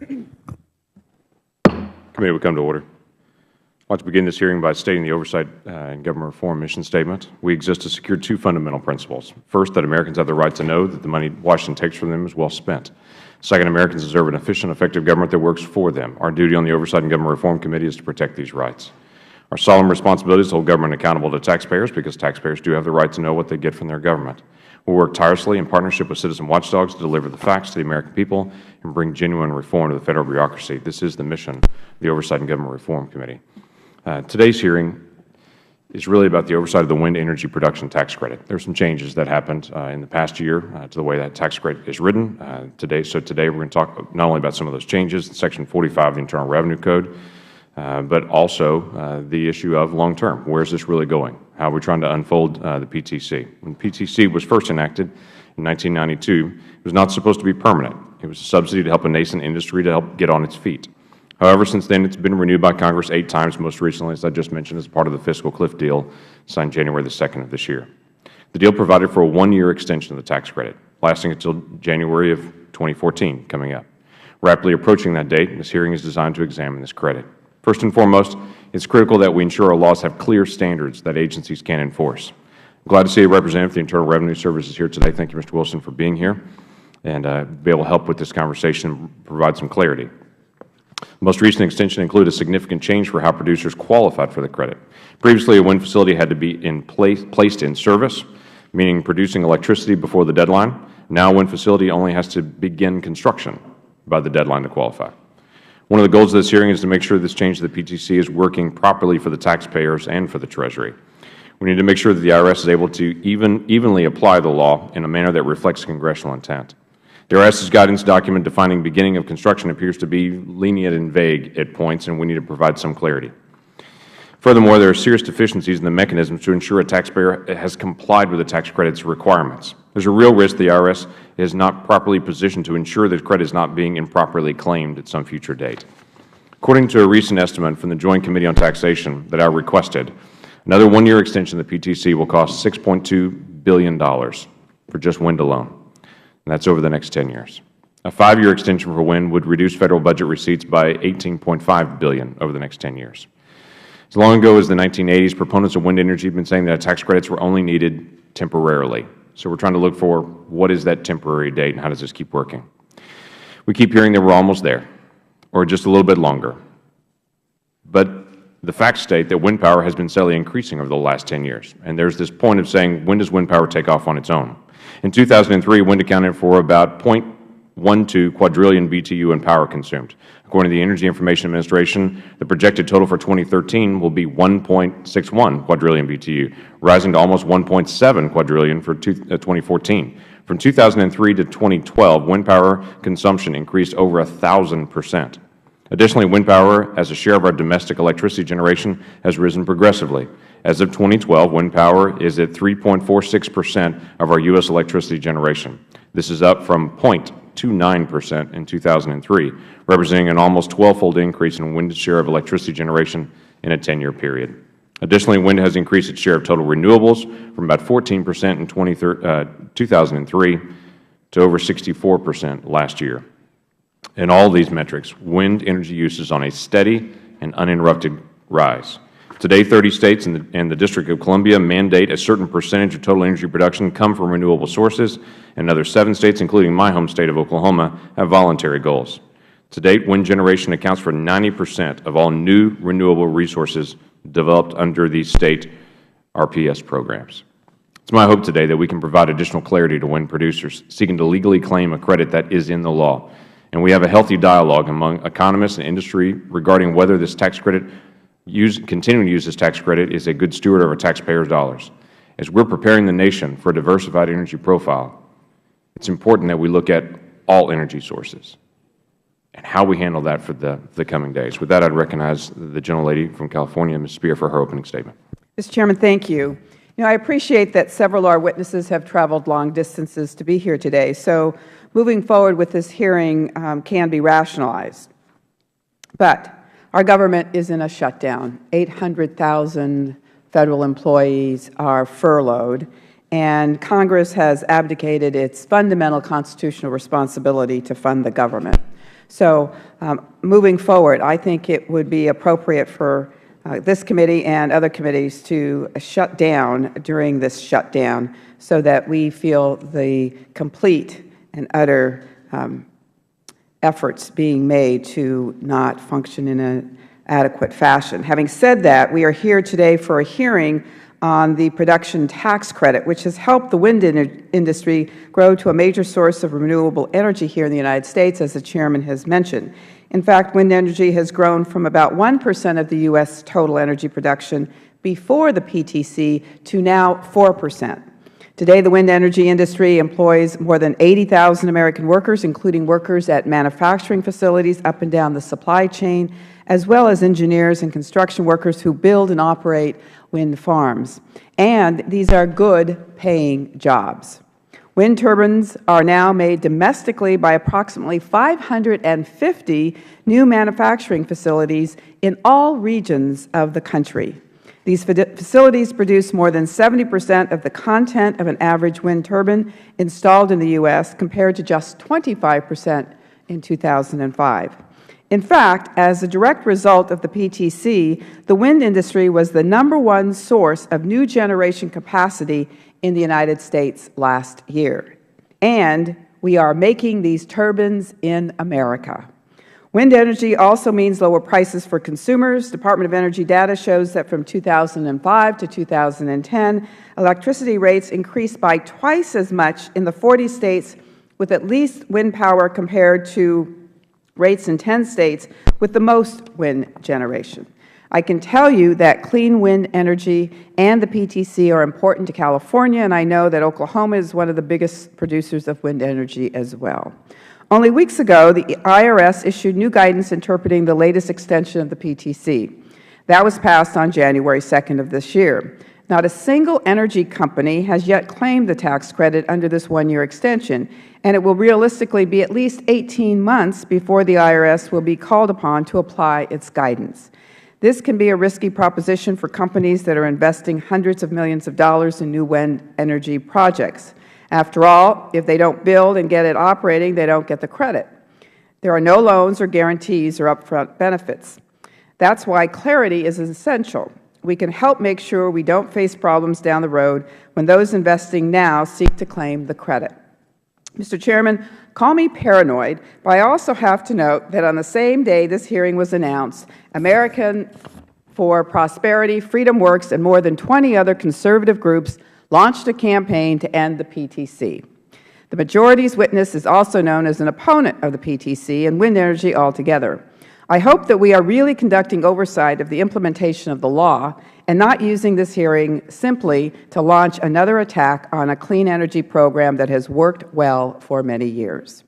Committee will come to order. I'd like to begin this hearing by stating the Oversight and Government Reform mission statement. We exist to secure two fundamental principles. First, that Americans have the right to know that the money Washington takes from them is well spent. Second, Americans deserve an efficient, effective government that works for them. Our duty on the Oversight and Government Reform Committee is to protect these rights. Our solemn responsibility is to hold government accountable to taxpayers, because taxpayers do have the right to know what they get from their government. We will work tirelessly in partnership with citizen watchdogs to deliver the facts to the American people and bring genuine reform to the Federal bureaucracy. This is the mission of the Oversight and Government Reform Committee. Today's hearing is really about the oversight of the wind energy production tax credit. There are some changes that happened in the past year to the way that tax credit is written. Today we're going to talk not only about some of those changes in Section 45 of the Internal Revenue Code, but also the issue of long-term. Where is this really going? How are we trying to unfold the PTC? When PTC was first enacted in 1992, it was not supposed to be permanent. It was a subsidy to help a nascent industry to help get on its feet. However, since then, it's been renewed by Congress 8 times, most recently, as I just mentioned, as part of the fiscal cliff deal signed January the 2nd of this year. The deal provided for a one-year extension of the tax credit, lasting until January of 2014, coming up. Rapidly approaching that date, this hearing is designed to examine this credit. First and foremost, it's critical that we ensure our laws have clear standards that agencies can enforce. I'm glad to see a representative of the Internal Revenue Service is here today. Thank you, Mr. Wilson, for being here, and be able to help with this conversation and provide some clarity. The most recent extension included a significant change for how producers qualified for the credit. Previously, a wind facility had to be placed in service, meaning producing electricity before the deadline. Now a wind facility only has to begin construction by the deadline to qualify. One of the goals of this hearing is to make sure this change to the PTC is working properly for the taxpayers and for the Treasury. We need to make sure that the IRS is able to evenly apply the law in a manner that reflects congressional intent. The IRS's guidance document defining beginning of construction appears to be lenient and vague at points, and we need to provide some clarity. Furthermore, there are serious deficiencies in the mechanisms to ensure a taxpayer has complied with the tax credit's requirements. There is a real risk the IRS is not properly positioned to ensure that credit is not being improperly claimed at some future date. According to a recent estimate from the Joint Committee on Taxation that I requested, another one-year extension of the PTC will cost $6.2 billion for just wind alone. And that's over the next 10 years. A 5-year extension for wind would reduce Federal budget receipts by $18.5 billion over the next 10 years. As long ago as the 1980s, proponents of wind energy have been saying that tax credits were only needed temporarily. So we're trying to look for what is that temporary date and how does this keep working. We keep hearing that we're almost there, or just a little bit longer. But the facts state that wind power has been steadily increasing over the last 10 years. And there's this point of saying, when does wind power take off on its own? In 2003, wind accounted for about 0.12 quadrillion BTU in power consumed. According to the Energy Information Administration, the projected total for 2013 will be 1.61 quadrillion BTU, rising to almost 1.7 quadrillion for 2014. From 2003 to 2012, wind power consumption increased over 1,000%. Additionally, wind power as a share of our domestic electricity generation has risen progressively. As of 2012, wind power is at 3.46% of our U.S. electricity generation. This is up from 0.29% in 2003, representing an almost 12-fold increase in wind's share of electricity generation in a 10-year period. Additionally, wind has increased its share of total renewables from about 14% in 2003 to over 64% last year. In all these metrics, wind energy use is on a steady and uninterrupted rise. Today, 30 states and the District of Columbia mandate a certain percentage of total energy production come from renewable sources, and another 7 states, including my home state of Oklahoma, have voluntary goals. To date, wind generation accounts for 90% of all new renewable resources developed under these state RPS programs. It's my hope today that we can provide additional clarity to wind producers seeking to legally claim a credit that is in the law, and we have a healthy dialogue among economists and industry regarding whether this tax credit continuing to use this tax credit is a good steward of our taxpayers' dollars. As we're preparing the nation for a diversified energy profile, it's important that we look at all energy sources and how we handle that for the coming days. With that, I'd recognize the gentlelady from California, Ms. Spear, for her opening statement. Mr. Chairman, thank you. I appreciate that several of our witnesses have traveled long distances to be here today, so moving forward with this hearing can be rationalized. But our government is in a shutdown. 800,000 Federal employees are furloughed, and Congress has abdicated its fundamental constitutional responsibility to fund the government. So moving forward, I think it would be appropriate for this committee and other committees to shut down during this shutdown so that we feel the complete and utter efforts being made to not function in an adequate fashion. Having said that, we are here today for a hearing on the production tax credit, which has helped the wind industry grow to a major source of renewable energy here in the United States, as the Chairman has mentioned. In fact, wind energy has grown from about 1% of the U.S. total energy production before the PTC to now 4%. Today, the wind energy industry employs more than 80,000 American workers, including workers at manufacturing facilities up and down the supply chain, as well as engineers and construction workers who build and operate wind farms. And these are good-paying jobs. Wind turbines are now made domestically by approximately 550 new manufacturing facilities in all regions of the country. These facilities produce more than 70% of the content of an average wind turbine installed in the U.S., compared to just 25% in 2005. In fact, as a direct result of the PTC, the wind industry was the #1 source of new generation capacity in the United States last year. And we are making these turbines in America. Wind energy also means lower prices for consumers. Department of Energy data shows that from 2005 to 2010, electricity rates increased by twice as much in the 40 states with at least wind power compared to rates in 10 states with the most wind generation. I can tell you that clean wind energy and the PTC are important to California, and I know that Oklahoma is one of the biggest producers of wind energy as well. Only weeks ago, the IRS issued new guidance interpreting the latest extension of the PTC. That was passed on January 2nd of this year. Not a single energy company has yet claimed the tax credit under this one-year extension, and it will realistically be at least 18 months before the IRS will be called upon to apply its guidance. This can be a risky proposition for companies that are investing hundreds of millions of dollars in new wind energy projects. After all, if they don't build and get it operating, they don't get the credit. There are no loans or guarantees or upfront benefits. That's why clarity is essential. We can help make sure we don't face problems down the road when those investing now seek to claim the credit. Mr. Chairman, call me paranoid, but I also have to note that on the same day this hearing was announced, American for Prosperity, Freedom Works, and more than 20 other conservative groups launched a campaign to end the PTC. The majority's witness is also known as an opponent of the PTC and wind energy altogether. I hope that we are really conducting oversight of the implementation of the law and not using this hearing simply to launch another attack on a clean energy program that has worked well for many years.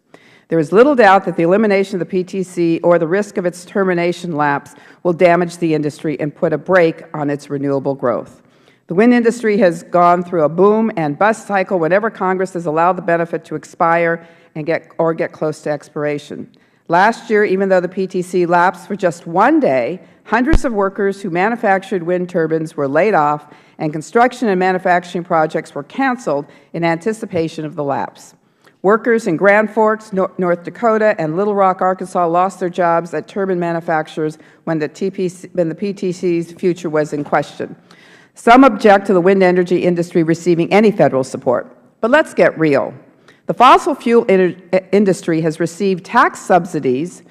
There is little doubt that the elimination of the PTC or the risk of its termination lapse will damage the industry and put a brake on its renewable growth. The wind industry has gone through a boom and bust cycle whenever Congress has allowed the benefit to expire and get close to expiration. Last year, even though the PTC lapsed for just one day, hundreds of workers who manufactured wind turbines were laid off, and construction and manufacturing projects were canceled in anticipation of the lapse. Workers in Grand Forks, North Dakota, and Little Rock, Arkansas lost their jobs at turbine manufacturers when the PTC's future was in question. Some object to the wind energy industry receiving any Federal support. But let's get real. The fossil fuel industry has received tax subsidies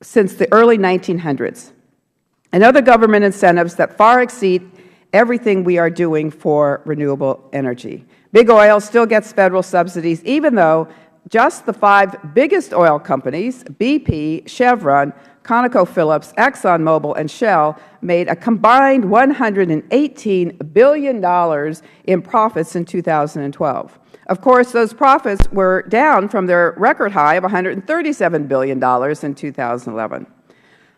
since the early 1900s and other government incentives that far exceed everything we are doing for renewable energy. Big Oil still gets Federal subsidies, even though just the 5 biggest oil companies, BP, Chevron, ConocoPhillips, ExxonMobil, and Shell, made a combined $118 billion in profits in 2012. Of course, those profits were down from their record high of $137 billion in 2011.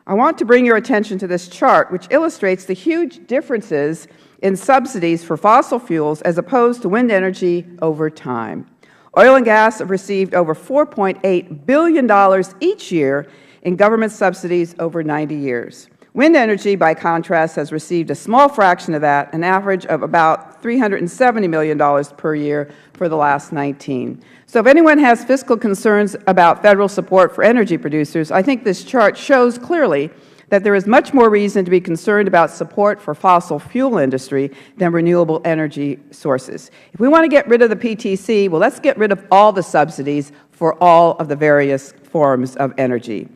I want to bring your attention to this chart, which illustrates the huge differences in subsidies for fossil fuels as opposed to wind energy over time. Oil and gas have received over $4.8 billion each year in government subsidies over 90 years. Wind energy, by contrast, has received a small fraction of that, an average of about $370 million per year for the last 19. So if anyone has fiscal concerns about Federal support for energy producers, I think this chart shows clearly that there is much more reason to be concerned about support for fossil fuel industry than renewable energy sources. If we want to get rid of the PTC, well, let's get rid of all the subsidies for all of the various forms of energy.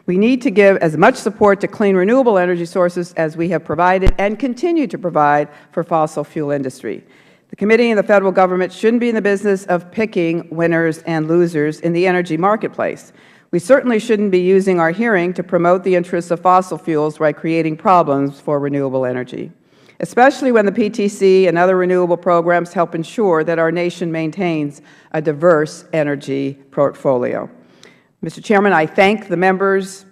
We need to give as much support to clean renewable energy sources as we have provided and continue to provide for fossil fuel industry. The committee and the Federal Government shouldn't be in the business of picking winners and losers in the energy marketplace. We certainly shouldn't be using our hearing to promote the interests of fossil fuels by creating problems for renewable energy, especially when the PTC and other renewable programs help ensure that our nation maintains a diverse energy portfolio. Mr. Chairman, I thank the members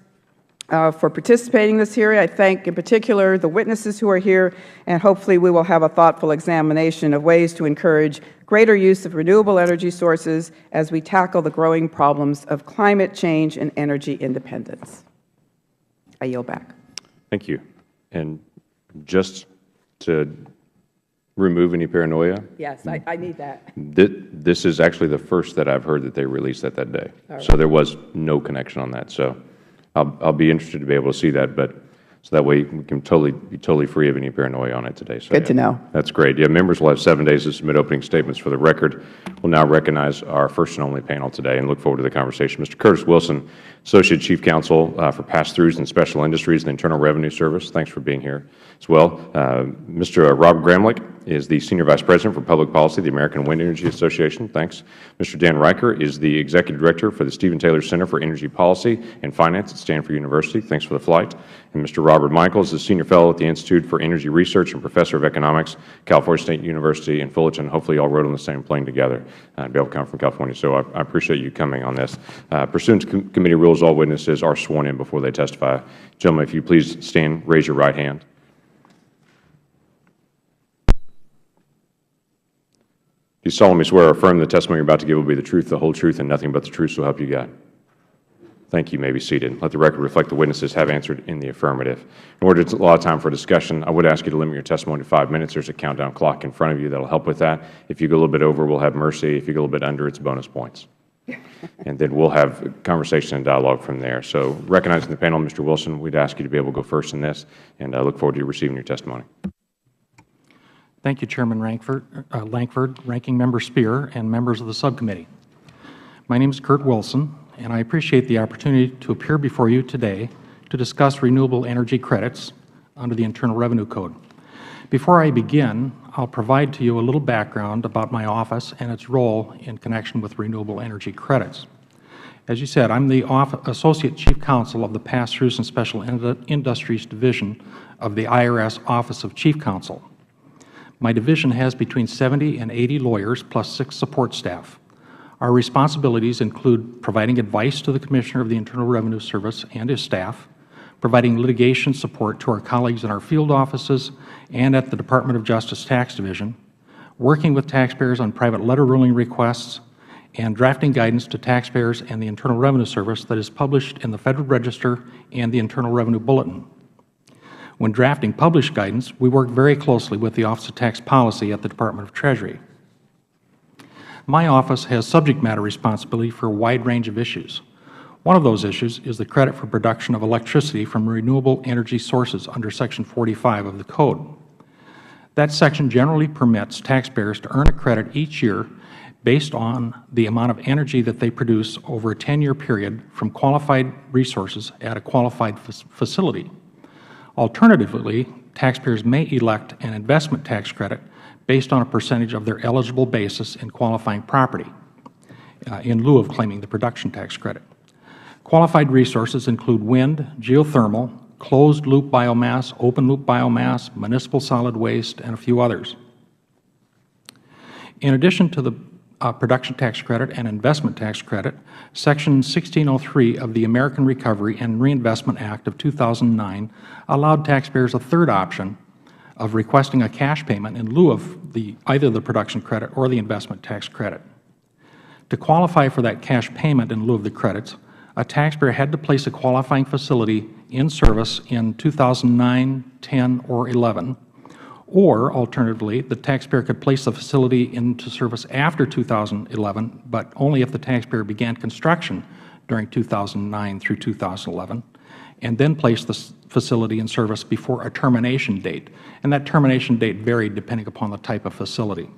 for participating in this hearing. I thank in particular the witnesses who are here, and hopefully we will have a thoughtful examination of ways to encourage greater use of renewable energy sources as we tackle the growing problems of climate change and energy independence. I yield back. Thank you. And just to remove any paranoia. Yes, I need that. This is actually the first that I've heard that they released that day. Right. So there was no connection on that. So I'll be interested to be able to see that, but so that way we can be totally free of any paranoia on it today. So good to know. That's great. Yeah, members will have 7 days to submit opening statements for the record. We'll now recognize our first and only panel today and look forward to the conversation. Mr. Curtis Wilson, Associate Chief Counsel for Pass-Throughs and Special Industries in the Internal Revenue Service. Thanks for being here as well. Mr. Robert GRAMLICH is the Senior Vice President for Public Policy of the American Wind Energy Association. Thanks. Mr. Dan REICHER is the Executive Director for the Stephen Taylor Center for Energy Policy and Finance at Stanford University. Thanks for the flight. And Mr. Robert Michaels is Senior Fellow at the Institute for Energy Research and Professor of Economics, California State University in Fullerton. Hopefully you all rode on the same plane together and be able to come from California. So I appreciate you coming on this. Pursuant to committee rules, all witnesses are sworn in before they testify. Gentlemen, if you please stand, raise your right hand. Do you solemnly swear or affirm the testimony you are about to give will be the truth, the whole truth, and nothing but the truth, so help you God? Thank you. You may be seated. Let the record reflect the witnesses have answered in the affirmative. In order to allow time for discussion, I would ask you to limit your testimony to 5 minutes. There's a countdown clock in front of you that will help with that. If you go a little bit over, we'll have mercy. If you go a little bit under, it's bonus points. And then we'll have conversation and dialogue from there. So recognizing the panel, Mr. Wilson, we'd ask you to be able to go first in this, and I look forward to receiving your testimony. Thank you, Chairman Lankford, Ranking Member Speer, and members of the subcommittee. My name is Kurt Wilson, and I appreciate the opportunity to appear before you today to discuss renewable energy credits under the Internal Revenue Code. Before I begin, I'll provide to you a little background about my office and its role in connection with renewable energy credits. As you said, I'm the Associate Chief Counsel of the Pass-Throughs and Special Industries Division of the IRS Office of Chief Counsel. My division has between 70 and 80 lawyers plus 6 support staff. Our responsibilities include providing advice to the Commissioner of the Internal Revenue Service and his staff, providing litigation support to our colleagues in our field offices and at the Department of Justice Tax Division, working with taxpayers on private letter ruling requests, and drafting guidance to taxpayers and the Internal Revenue Service that is published in the Federal Register and the Internal Revenue Bulletin. When drafting published guidance, we work very closely with the Office of Tax Policy at the Department of Treasury. My office has subject matter responsibility for a wide range of issues. One of those issues is the credit for production of electricity from renewable energy sources under Section 45 of the Code. That section generally permits taxpayers to earn a credit each year based on the amount of energy that they produce over a 10-year period from qualified resources at a qualified facility. Alternatively, taxpayers may elect an investment tax credit based on a percentage of their eligible basis in qualifying property in lieu of claiming the production tax credit. Qualified resources include wind, geothermal, closed-loop biomass, open-loop biomass, municipal solid waste, and a few others. In addition to the production tax credit and investment tax credit, Section 1603 of the American Recovery and Reinvestment Act of 2009 allowed taxpayers a third option of requesting a cash payment in lieu of either the production credit or the investment tax credit. To qualify for that cash payment in lieu of the credits, a taxpayer had to place a qualifying facility in service in 2009, 10, or 11, or alternatively, the taxpayer could place the facility into service after 2011, but only if the taxpayer began construction during 2009 through 2011, and then place the facility in service before a termination date. And that termination date varied depending upon the type of facility.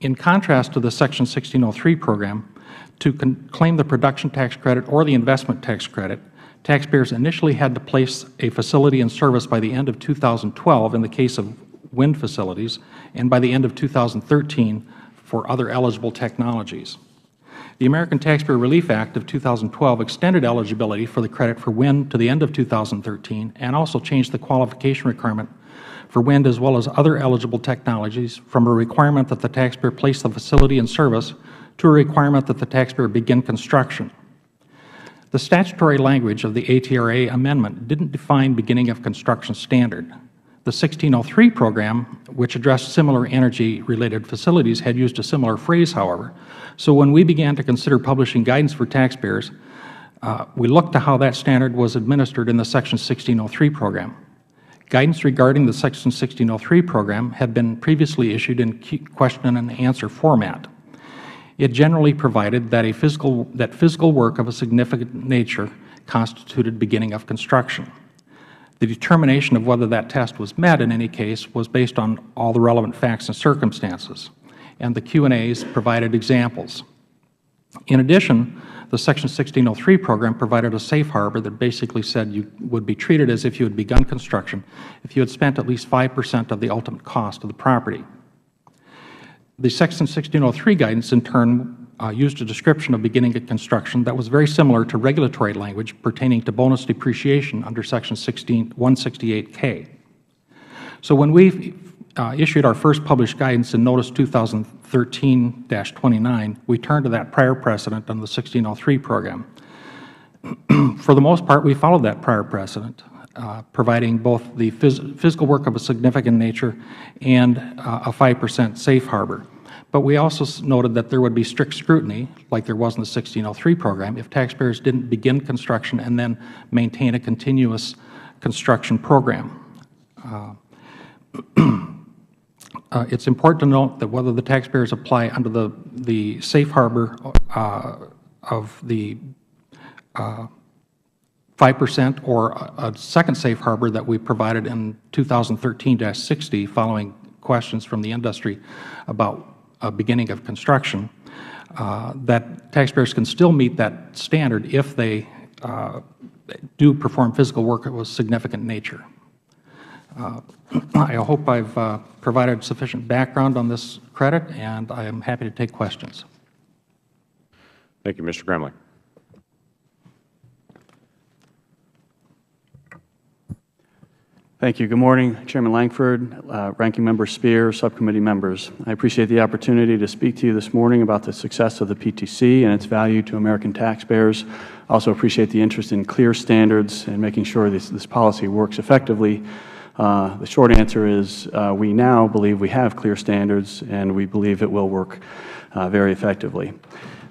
In contrast to the Section 1603 program, to claim the production tax credit or the investment tax credit, taxpayers initially had to place a facility in service by the end of 2012 in the case of wind facilities, and by the end of 2013 for other eligible technologies. The American Taxpayer Relief Act of 2012 extended eligibility for the credit for wind to the end of 2013 and also changed the qualification requirement for wind as well as other eligible technologies from a requirement that the taxpayer place the facility in service to a requirement that the taxpayer begin construction. The statutory language of the ATRA amendment didn't define beginning of construction standard. The 1603 program, which addressed similar energy-related facilities, had used a similar phrase, however. So when we began to consider publishing guidance for taxpayers, we looked to how that standard was administered in the Section 1603 program. Guidance regarding the Section 1603 program had been previously issued in question and answer format. It generally provided that physical work of a significant nature constituted beginning of construction. The determination of whether that test was met in any case was based on all the relevant facts and circumstances, and the Q&As provided examples. In addition, the Section 1603 program provided a safe harbor that basically said you would be treated as if you had begun construction if you had spent at least 5% of the ultimate cost of the property. The Section 1603 guidance, in turn, used a description of beginning of construction that was very similar to regulatory language pertaining to bonus depreciation under Section 168K. So when we issued our first published guidance in Notice 2013-29, we turned to that prior precedent on the 1603 program. For the most part, we followed that prior precedent, providing both the physical work of a significant nature and a 5% safe harbor. But we also noted that there would be strict scrutiny, like there was in the 1603 program, if taxpayers didn't begin construction and then maintain a continuous construction program. It's important to note that whether the taxpayers apply under the safe harbor of the 5% or a second safe harbor that we provided in 2013-60 following questions from the industry about beginning of construction, that taxpayers can still meet that standard if they do perform physical work of a significant nature. I hope I've provided sufficient background on this credit, and I am happy to take questions. Thank you, Mr. GRAMLICH. Thank you. Good morning, Chairman Lankford, Ranking Member Speer, Subcommittee members. I appreciate the opportunity to speak to you this morning about the success of the PTC and its value to American taxpayers. I also appreciate the interest in clear standards and making sure this policy works effectively. The short answer is we now believe we have clear standards, and we believe it will work very effectively.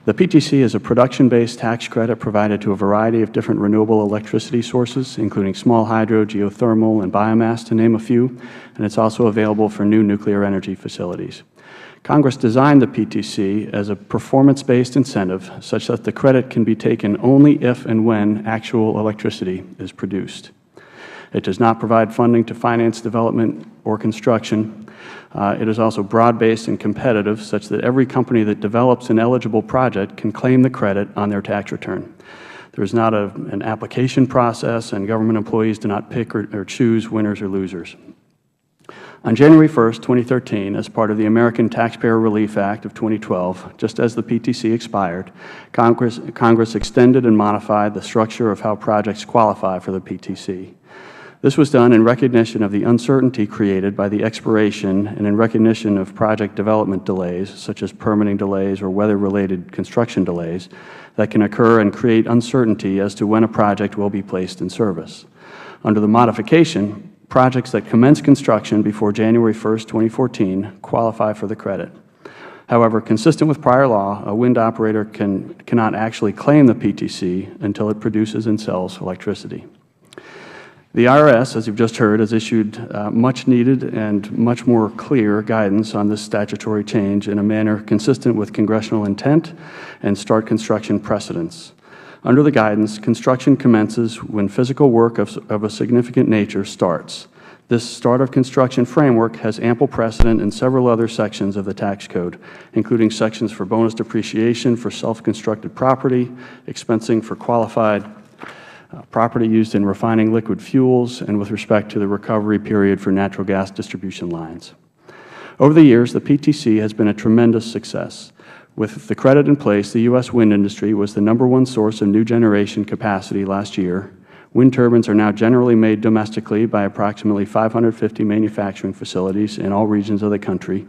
The PTC is a production-based tax credit provided to a variety of different renewable electricity sources, including small hydro, geothermal, and biomass, to name a few, and it's also available for new nuclear energy facilities. Congress designed the PTC as a performance-based incentive such that the credit can be taken only if and when actual electricity is produced. It does not provide funding to finance development or construction. It is also broad-based and competitive, such that every company that develops an eligible project can claim the credit on their tax return. There is not an application process, and government employees do not pick or choose winners or losers. On January 1st, 2013, as part of the American Taxpayer Relief Act of 2012, just as the PTC expired, Congress extended and modified the structure of how projects qualify for the PTC. This was done in recognition of the uncertainty created by the expiration and in recognition of project development delays, such as permitting delays or weather-related construction delays, that can occur and create uncertainty as to when a project will be placed in service. Under the modification, projects that commence construction before January 1st, 2014 qualify for the credit. However, consistent with prior law, a wind operator cannot actually claim the PTC until it produces and sells electricity. The IRS, as you've just heard, has issued much needed and much more clear guidance on this statutory change in a manner consistent with congressional intent and start construction precedents. Under the guidance, construction commences when physical work of a significant nature starts. This start of construction framework has ample precedent in several other sections of the tax code, including sections for bonus depreciation for self-constructed property, expensing for qualified property used in refining liquid fuels, and with respect to the recovery period for natural gas distribution lines. Over the years, the PTC has been a tremendous success. With the credit in place, the U.S. wind industry was the #1 source of new generation capacity last year. Wind turbines are now generally made domestically by approximately 550 manufacturing facilities in all regions of the country.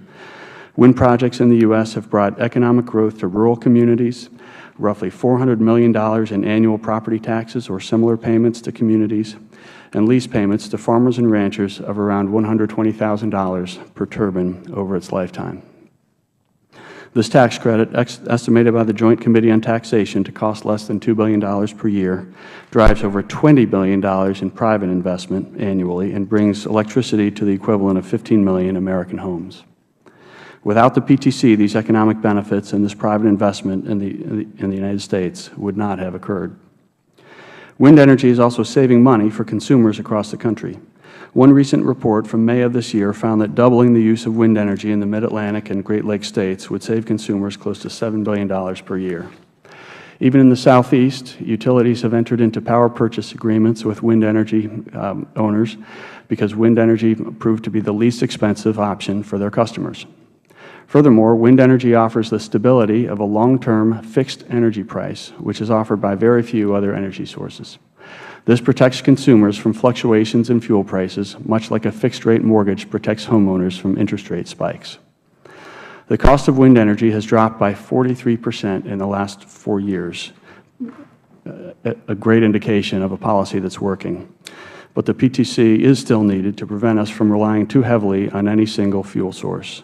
Wind projects in the U.S. have brought economic growth to rural communities, roughly $400 million in annual property taxes or similar payments to communities, and lease payments to farmers and ranchers of around $120,000 per turbine over its lifetime. This tax credit, estimated by the Joint Committee on Taxation to cost less than $2 billion per year, drives over $20 billion in private investment annually and brings electricity to the equivalent of 15 million American homes. Without the PTC, these economic benefits and this private investment in the United States would not have occurred. Wind energy is also saving money for consumers across the country. One recent report from May of this year found that doubling the use of wind energy in the Mid-Atlantic and Great Lakes states would save consumers close to $7 billion per year. Even in the Southeast, utilities have entered into power purchase agreements with wind energy owners because wind energy proved to be the least expensive option for their customers. Furthermore, wind energy offers the stability of a long-term fixed energy price, which is offered by very few other energy sources. This protects consumers from fluctuations in fuel prices, much like a fixed-rate mortgage protects homeowners from interest rate spikes. The cost of wind energy has dropped by 43% in the last 4 years, a great indication of a policy that's working. But the PTC is still needed to prevent us from relying too heavily on any single fuel source.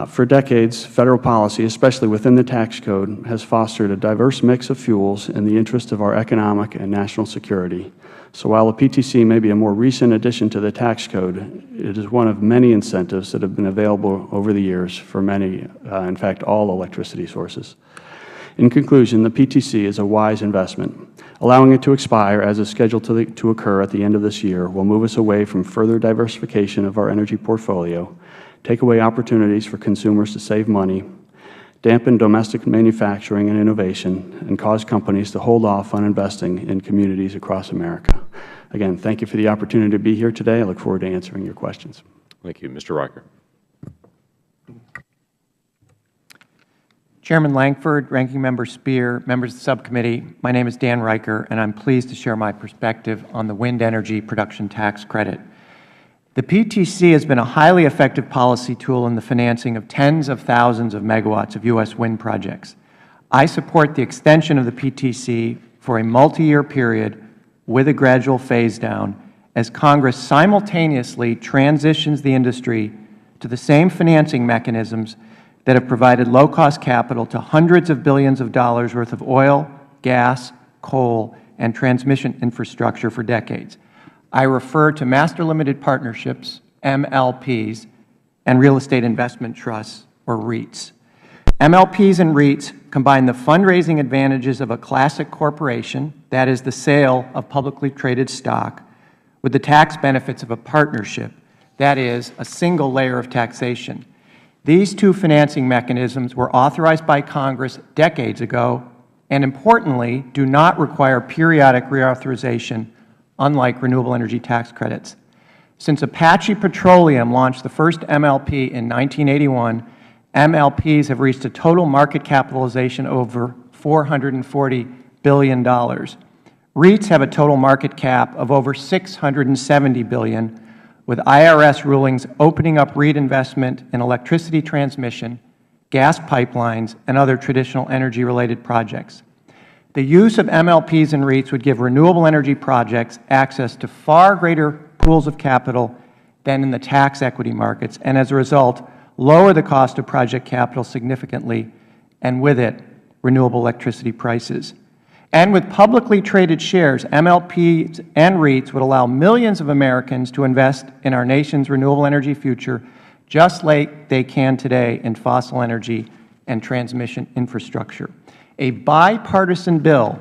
For decades, Federal policy, especially within the tax code, has fostered a diverse mix of fuels in the interest of our economic and national security. So while the PTC may be a more recent addition to the tax code, it is one of many incentives that have been available over the years for many, in fact, all electricity sources. In conclusion, the PTC is a wise investment. Allowing it to expire, as is scheduled to occur at the end of this year, will move us away from further diversification of our energy portfolio, take away opportunities for consumers to save money, dampen domestic manufacturing and innovation, and cause companies to hold off on investing in communities across America. Again, thank you for the opportunity to be here today. I look forward to answering your questions. Thank you. Mr. REICHER. Chairman Lankford, Ranking Member Speer, members of the subcommittee, my name is Dan REICHER, and I'm pleased to share my perspective on the wind energy production tax credit. The PTC has been a highly effective policy tool in the financing of tens of thousands of megawatts of U.S. wind projects. I support the extension of the PTC for a multi-year period with a gradual phase-down as Congress simultaneously transitions the industry to the same financing mechanisms that have provided low-cost capital to hundreds of billions of dollars worth of oil, gas, coal, and transmission infrastructure for decades. I refer to Master Limited Partnerships, MLPs, and Real Estate Investment Trusts, or REITs. MLPs and REITs combine the fundraising advantages of a classic corporation, that is the sale of publicly traded stock, with the tax benefits of a partnership, that is a single layer of taxation. These two financing mechanisms were authorized by Congress decades ago and, importantly, do not require periodic reauthorization, unlike renewable energy tax credits. Since Apache Petroleum launched the first MLP in 1981, MLPs have reached a total market capitalization over $440 billion. REITs have a total market cap of over $670 billion, with IRS rulings opening up REIT investment in electricity transmission, gas pipelines, and other traditional energy-related projects. The use of MLPs and REITs would give renewable energy projects access to far greater pools of capital than in the tax equity markets, and as a result, lower the cost of project capital significantly, and with it, renewable electricity prices. And with publicly traded shares, MLPs and REITs would allow millions of Americans to invest in our nation's renewable energy future, just like they can today in fossil energy and transmission infrastructure. A bipartisan bill,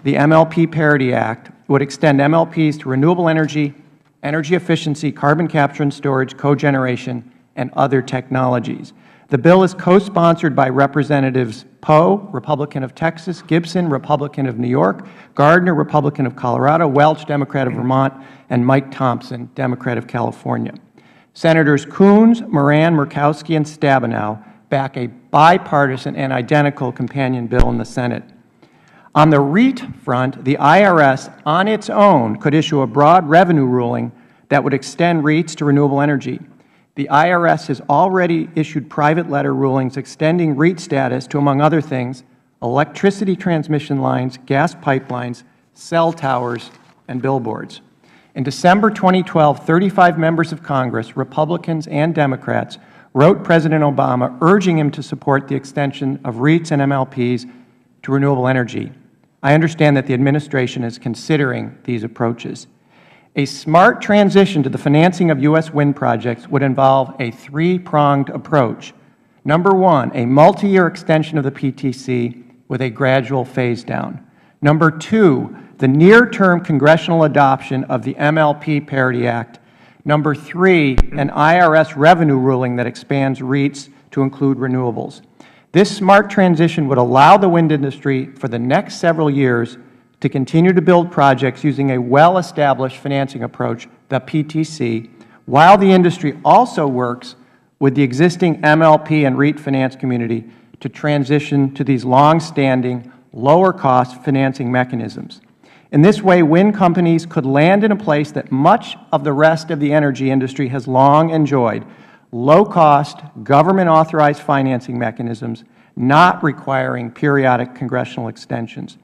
the MLP Parity Act, would extend MLPs to renewable energy, energy efficiency, carbon capture and storage, cogeneration, and other technologies. The bill is co-sponsored by Representatives Poe, Republican of Texas, Gibson, Republican of New York, Gardner, Republican of Colorado, Welch, Democrat of Vermont, and Mike Thompson, Democrat of California. Senators Coons, Moran, Murkowski, and Stabenow back a bipartisan and identical companion bill in the Senate. On the REIT front, the IRS on its own could issue a broad revenue ruling that would extend REITs to renewable energy. The IRS has already issued private letter rulings extending REIT status to, among other things, electricity transmission lines, gas pipelines, cell towers, and billboards. In December 2012, 35 members of Congress, Republicans and Democrats, wrote President Obama urging him to support the extension of REITs and MLPs to renewable energy. I understand that the Administration is considering these approaches. A smart transition to the financing of U.S. wind projects would involve a three-pronged approach. Number one, a multi-year extension of the PTC with a gradual phase-down. Number two, the near-term congressional adoption of the MLP Parity Act. Number three, an IRS revenue ruling that expands REITs to include renewables. This smart transition would allow the wind industry for the next several years to continue to build projects using a well-established financing approach, the PTC, while the industry also works with the existing MLP and REIT finance community to transition to these long-standing, lower-cost financing mechanisms. In this way, wind companies could land in a place that much of the rest of the energy industry has long enjoyed: low-cost, government-authorized financing mechanisms not requiring periodic congressional extensions.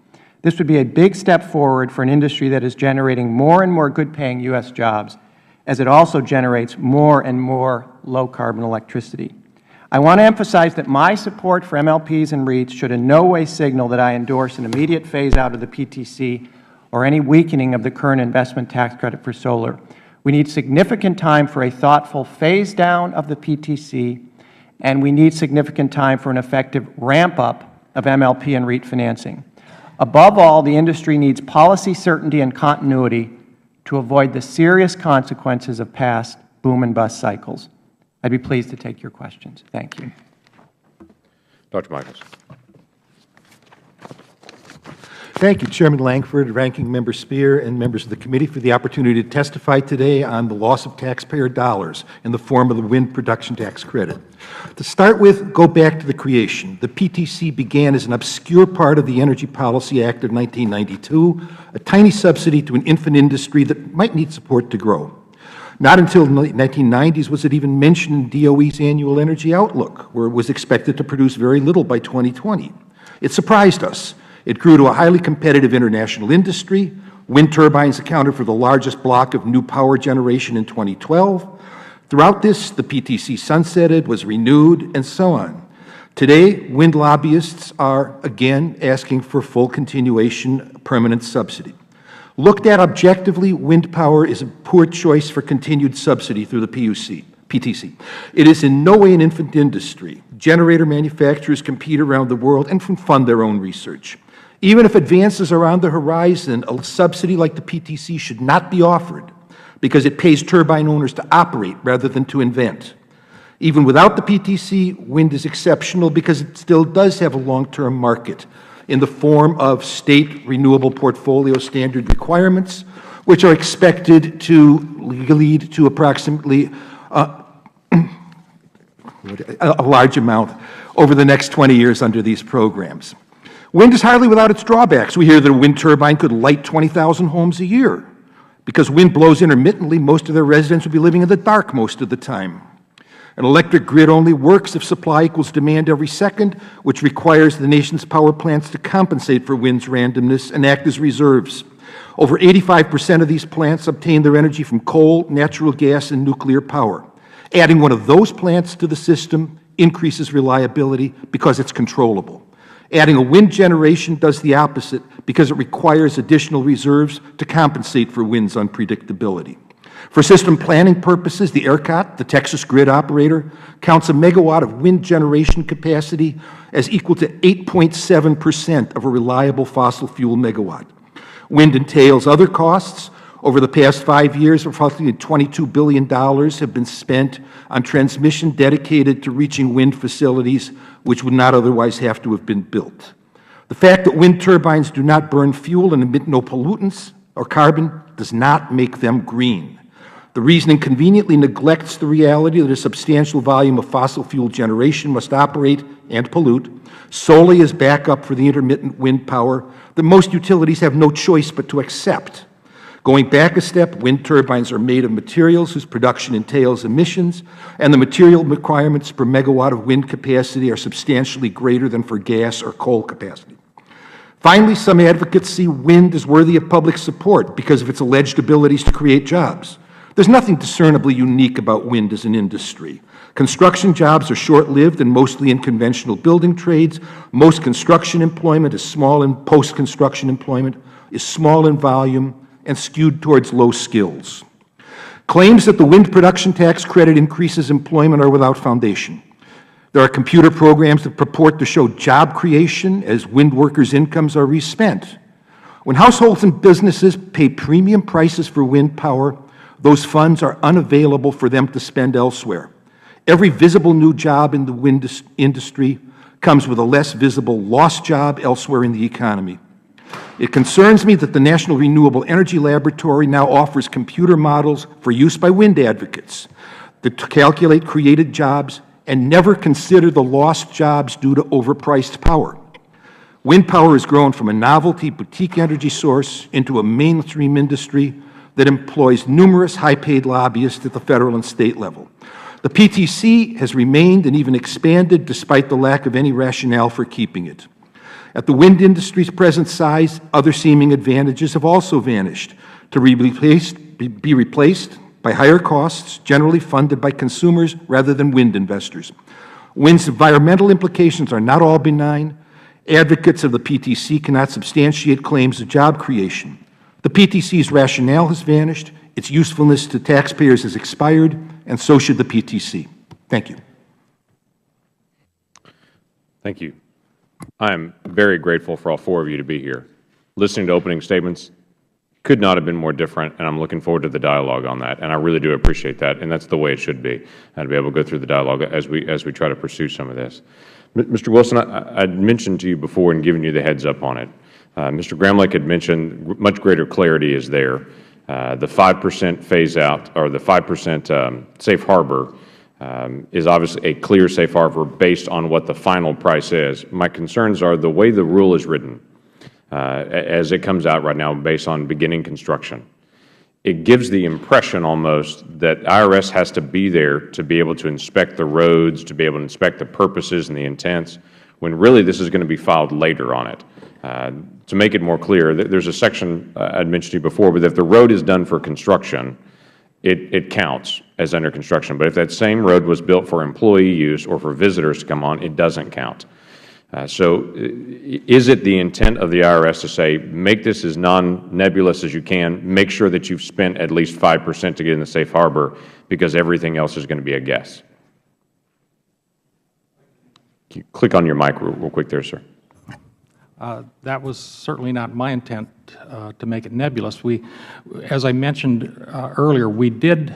This would be a big step forward for an industry that is generating more and more good-paying U.S. jobs, as it also generates more and more low-carbon electricity. I want to emphasize that my support for MLPs and REITs should in no way signal that I endorse an immediate phase-out of the PTC or any weakening of the current investment tax credit for solar. We need significant time for a thoughtful phase-down of the PTC, and we need significant time for an effective ramp-up of MLP and REIT financing. Above all, the industry needs policy certainty and continuity to avoid the serious consequences of past boom and bust cycles. I'd be pleased to take your questions. Thank you. Dr. Michaels. Thank you, Chairman Lankford, Ranking Member Speer, and members of the committee for the opportunity to testify today on the loss of taxpayer dollars in the form of the wind production tax credit. To start with, go back to the creation. The PTC began as an obscure part of the Energy Policy Act of 1992, a tiny subsidy to an infant industry that might need support to grow. Not until the 1990s was it even mentioned in DOE's annual energy outlook, where it was expected to produce very little by 2020. It surprised us. It grew to a highly competitive international industry. Wind turbines accounted for the largest block of new power generation in 2012. Throughout this, the PTC sunsetted, was renewed, and so on. Today, wind lobbyists are again asking for full continuation, permanent subsidy. Looked at objectively, wind power is a poor choice for continued subsidy through the PTC. It is in no way an infant industry. Generator manufacturers compete around the world and fund their own research. Even if advances are on the horizon, a subsidy like the PTC should not be offered because it pays turbine owners to operate rather than to invent. Even without the PTC, wind is exceptional because it still does have a long-term market in the form of state renewable portfolio standard requirements, which are expected to lead to approximately a large amount over the next 20 years under these programs. Wind is hardly without its drawbacks. We hear that a wind turbine could light 20,000 homes a year. Because wind blows intermittently, most of their residents will be living in the dark most of the time. An electric grid only works if supply equals demand every second, which requires the nation's power plants to compensate for wind's randomness and act as reserves. Over 85% of these plants obtain their energy from coal, natural gas, and nuclear power. Adding one of those plants to the system increases reliability because it's controllable. Adding a wind generation does the opposite because it requires additional reserves to compensate for wind's unpredictability. For system planning purposes, the ERCOT, the Texas grid operator, counts a megawatt of wind generation capacity as equal to 8.7% of a reliable fossil fuel megawatt. Wind entails other costs. Over the past 5 years, approximately $22 billion have been spent on transmission dedicated to reaching wind facilities which would not otherwise have to have been built. The fact that wind turbines do not burn fuel and emit no pollutants or carbon does not make them green. The reasoning conveniently neglects the reality that a substantial volume of fossil fuel generation must operate and pollute solely as backup for the intermittent wind power that most utilities have no choice but to accept. Going back a step, wind turbines are made of materials whose production entails emissions, and the material requirements per megawatt of wind capacity are substantially greater than for gas or coal capacity. Finally, some advocates see wind as worthy of public support because of its alleged abilities to create jobs. There's nothing discernibly unique about wind as an industry. Construction jobs are short-lived and mostly in conventional building trades. Most construction employment is small, and post-construction employment is small in volume and skewed towards low skills. Claims that the wind production tax credit increases employment are without foundation. There are computer programs that purport to show job creation as wind workers' incomes are respent. When households and businesses pay premium prices for wind power, those funds are unavailable for them to spend elsewhere. Every visible new job in the wind industry comes with a less visible lost job elsewhere in the economy. It concerns me that the National Renewable Energy Laboratory now offers computer models for use by wind advocates that calculate created jobs and never consider the lost jobs due to overpriced power. Wind power has grown from a novelty boutique energy source into a mainstream industry that employs numerous high-paid lobbyists at the Federal and State level. The PTC has remained and even expanded despite the lack of any rationale for keeping it. At the wind industry's present size, other seeming advantages have also vanished to be replaced by higher costs, generally funded by consumers rather than wind investors. Wind's environmental implications are not all benign. Advocates of the PTC cannot substantiate claims of job creation. The PTC's rationale has vanished, its usefulness to taxpayers has expired, and so should the PTC. Thank you. Thank you. I am very grateful for all four of you to be here. Listening to opening statements could not have been more different, and I'm looking forward to the dialogue on that, and I really do appreciate that, and that's the way it should be, and to be able to go through the dialogue as we try to pursue some of this. Mr. Wilson, I mentioned to you before and given you the heads up on it. Mr. Gramlich had mentioned much greater clarity is there. The 5% phase out, or the 5% safe harbor, is obviously a clear safe harbor based on what the final price is. My concerns are the way the rule is written, as it comes out right now based on beginning construction. It gives the impression almost that IRS has to be there to be able to inspect the roads, to be able to inspect the purposes and the intents, when really this is going to be filed later on it. To make it more clear, there's a section I'd mentioned to you before, but if the road is done for construction, it counts as under construction. But if that same road was built for employee use or for visitors to come on, it doesn't count. So is it the intent of the IRS to say, make this as non-nebulous as you can, make sure that you've spent at least 5% to get in the safe harbor, because everything else is going to be a guess? Can you click on your mic real quick there, sir? That was certainly not my intent to make it nebulous. As I mentioned earlier, we did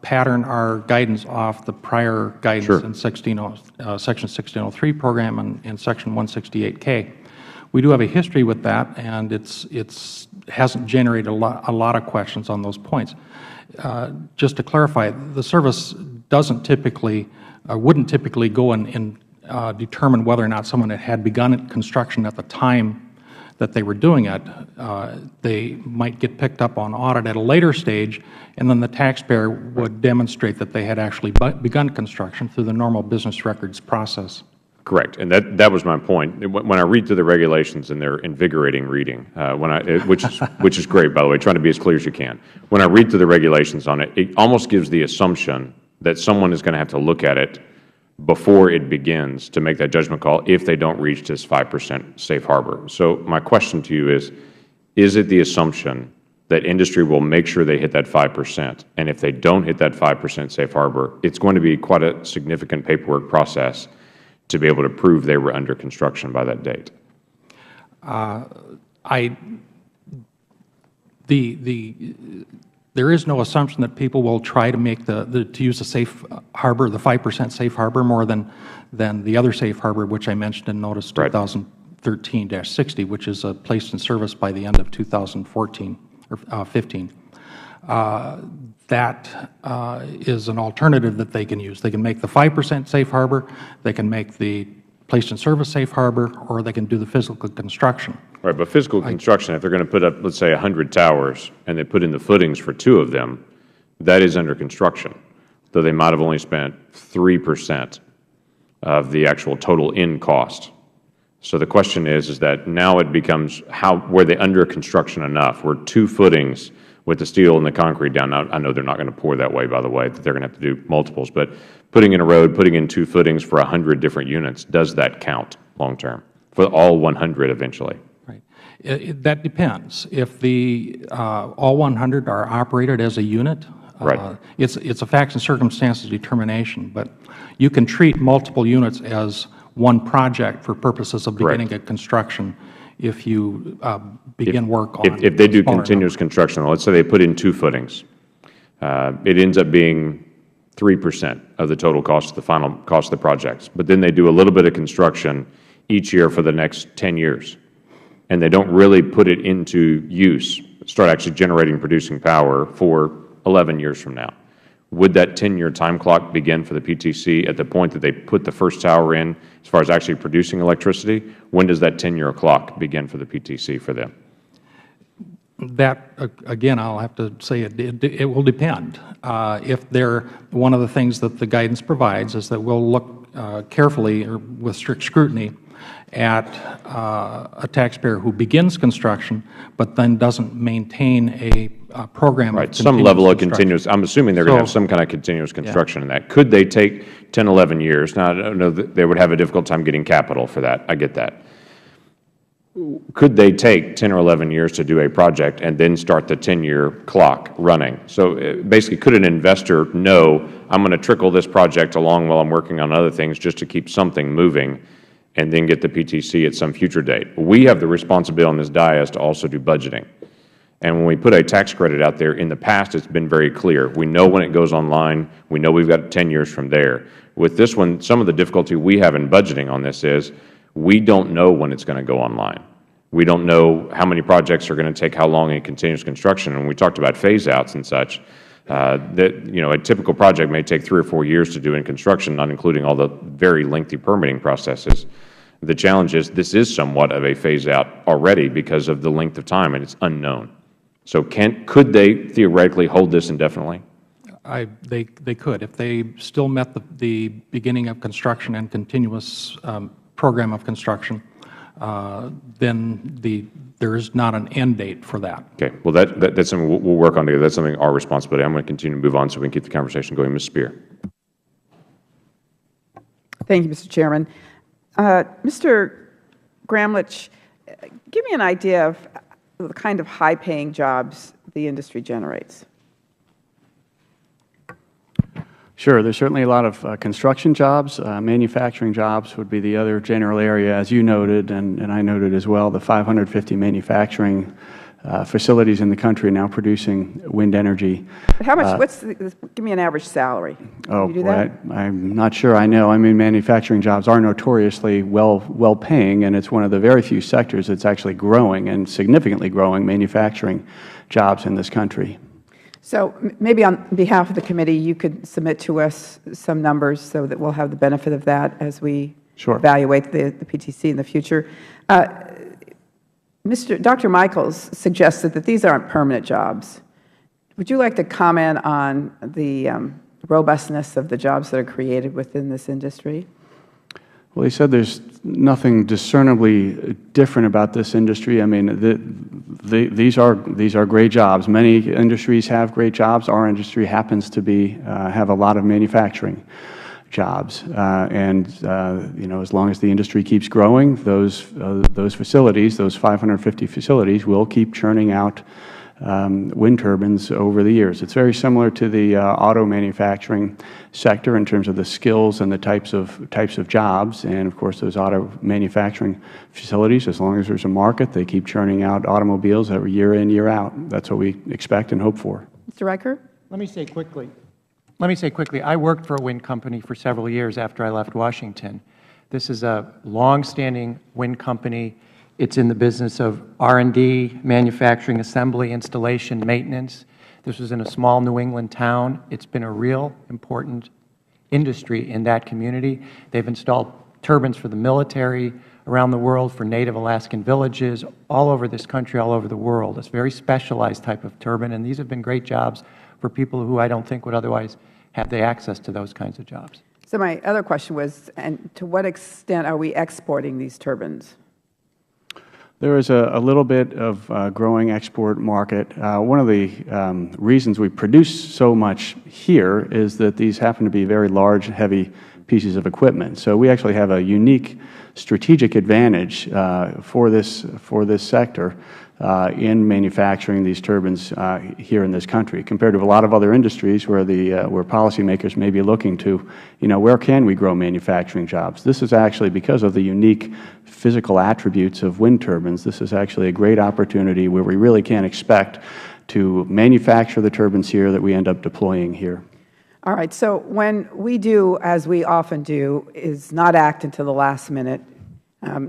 pattern our guidance off the prior guidance in Section 1603 program and Section 168K. We do have a history with that, and it hasn't generated a lot of questions on those points. Just to clarify, the service doesn't typically, wouldn't typically go and determine whether or not someone had begun construction at the time that they were doing it. They might get picked up on audit at a later stage, and then the taxpayer would demonstrate that they had actually begun construction through the normal business records process. Correct, and that was my point. When I read through the regulations, and they're invigorating reading, which is great, by the way, trying to be as clear as you can. When I read through the regulations on it, it almost gives the assumption that someone is going to have to look at it before it begins to make that judgment call if they don't reach this 5% safe harbor. So my question to you is it the assumption that industry will make sure they hit that 5%, and if they don't hit that 5% safe harbor, it's going to be quite a significant paperwork process to be able to prove they were under construction by that date? There is no assumption that people will try to make to use the safe harbor, the 5% safe harbor, more than the other safe harbor, which I mentioned in Notice 2013-60, which is placed in service by the end of 2014 or 15. That is an alternative that they can use. They can make the 5% safe harbor, they can make the placed in service safe harbor, or they can do the physical construction. Right, but physical construction, if they're going to put up, let's say, 100 towers, and they put in the footings for 2 of them, that is under construction, though they might have only spent 3% of the actual total in cost. So the question is that now it becomes, were they under construction enough? Were 2 footings with the steel and the concrete down? Now, I know they're not going to pour that way, by the way, that they're going to have to do multiples, but putting in a road, putting in 2 footings for 100 different units, does that count long term for all 100 eventually? Right. That depends. If all 100 are operated as a unit, right. It's a facts and circumstances determination, but you can treat multiple units as one project for purposes of beginning a construction if you begin work on if they do continuous construction. Let's say they put in 2 footings. It ends up being 3% of the total cost of the final cost of the projects. But then they do a little bit of construction each year for the next 10 years. And they don't really put it into use, start actually generating, producing power for 11 years from now. Would that 10-year time clock begin for the PTC at the point that they put the first tower in as far as actually producing electricity? When does that 10-year clock begin for the PTC for them? That, again, I'll have to say it will depend. If one of the things that the guidance provides is that we'll look carefully or with strict scrutiny at a taxpayer who begins construction but then doesn't maintain a program of some level of continuous. I'm assuming they're going to have some kind of continuous construction in that. Could they take 10, 11 years? Now, I don't know that they would have a difficult time getting capital for that. I get that. Could they take 10 or 11 years to do a project and then start the 10-year clock running? So basically, could an investor know, I'm going to trickle this project along while I'm working on other things just to keep something moving and then get the PTC at some future date? We have the responsibility on this dais to also do budgeting. And when we put a tax credit out there, in the past it's been very clear. We know when it goes online. We know we've got 10 years from there. With this one, some of the difficulty we have in budgeting on this is we don't know when it's going to go online. We don't know how many projects are going to take how long in continuous construction. And we talked about phase-outs and such. A typical project may take 3 or 4 years to do in construction, not including all the very lengthy permitting processes. The challenge is this is somewhat of a phase-out already because of the length of time, and it's unknown. So could they theoretically hold this indefinitely? They could. If they still met the beginning of construction and continuous program of construction, then there is not an end date for that. Okay. Well, that's something we'll work on together. That's something our responsibility. I'm going to continue to move on so we can keep the conversation going. Ms. Spear. Thank you, Mr. Chairman. Mr. GRAMLICH, give me an idea of the kind of high-paying jobs the industry generates. Sure. There's certainly a lot of construction jobs. Manufacturing jobs would be the other general area, as you noted, and I noted as well, the 550 manufacturing facilities in the country now producing wind energy. But how much, give me an average salary. Oh, Can you do that? I'm not sure I know. I mean, manufacturing jobs are notoriously well-paying, and it's one of the very few sectors that's actually growing and significantly growing manufacturing jobs in this country. So maybe on behalf of the committee, you could submit to us some numbers so that we'll have the benefit of that as we evaluate the PTC in the future. Dr. Michaels suggested that these aren't permanent jobs. Would you like to comment on the robustness of the jobs that are created within this industry? Well, he said there's nothing discernibly different about this industry. I mean, these are great jobs. Many industries have great jobs. Our industry happens to have a lot of manufacturing jobs, and as long as the industry keeps growing, those facilities, those 550 facilities, will keep churning out wind turbines over the years. It's very similar to the auto manufacturing sector in terms of the skills and the types of jobs. And of course, those auto manufacturing facilities, as long as there's a market, they keep churning out automobiles every year in, year out. That's what we expect and hope for. Mr. Reicher? Let me say quickly, I worked for a wind company for several years after I left Washington. This is a long-standing wind company. It's in the business of R&D, manufacturing, assembly, installation, maintenance. This was in a small New England town. It's been a real important industry in that community. They've installed turbines for the military around the world, for Native Alaskan villages, all over this country, all over the world. It's a very specialized type of turbine, and these have been great jobs for people who I don't think would otherwise have the access to those kinds of jobs. So my other question was, and to what extent are we exporting these turbines? There is a little bit of growing export market. One of the reasons we produce so much here is that these happen to be very large, heavy pieces of equipment. So we actually have a unique strategic advantage for this sector in manufacturing these turbines here in this country, compared to a lot of other industries where policymakers may be looking to, where can we grow manufacturing jobs? This is actually, because of the unique physical attributes of wind turbines, this is actually a great opportunity where we really can expect to manufacture the turbines here that we end up deploying here. All right. So when we do, as we often do, is not act until the last minute,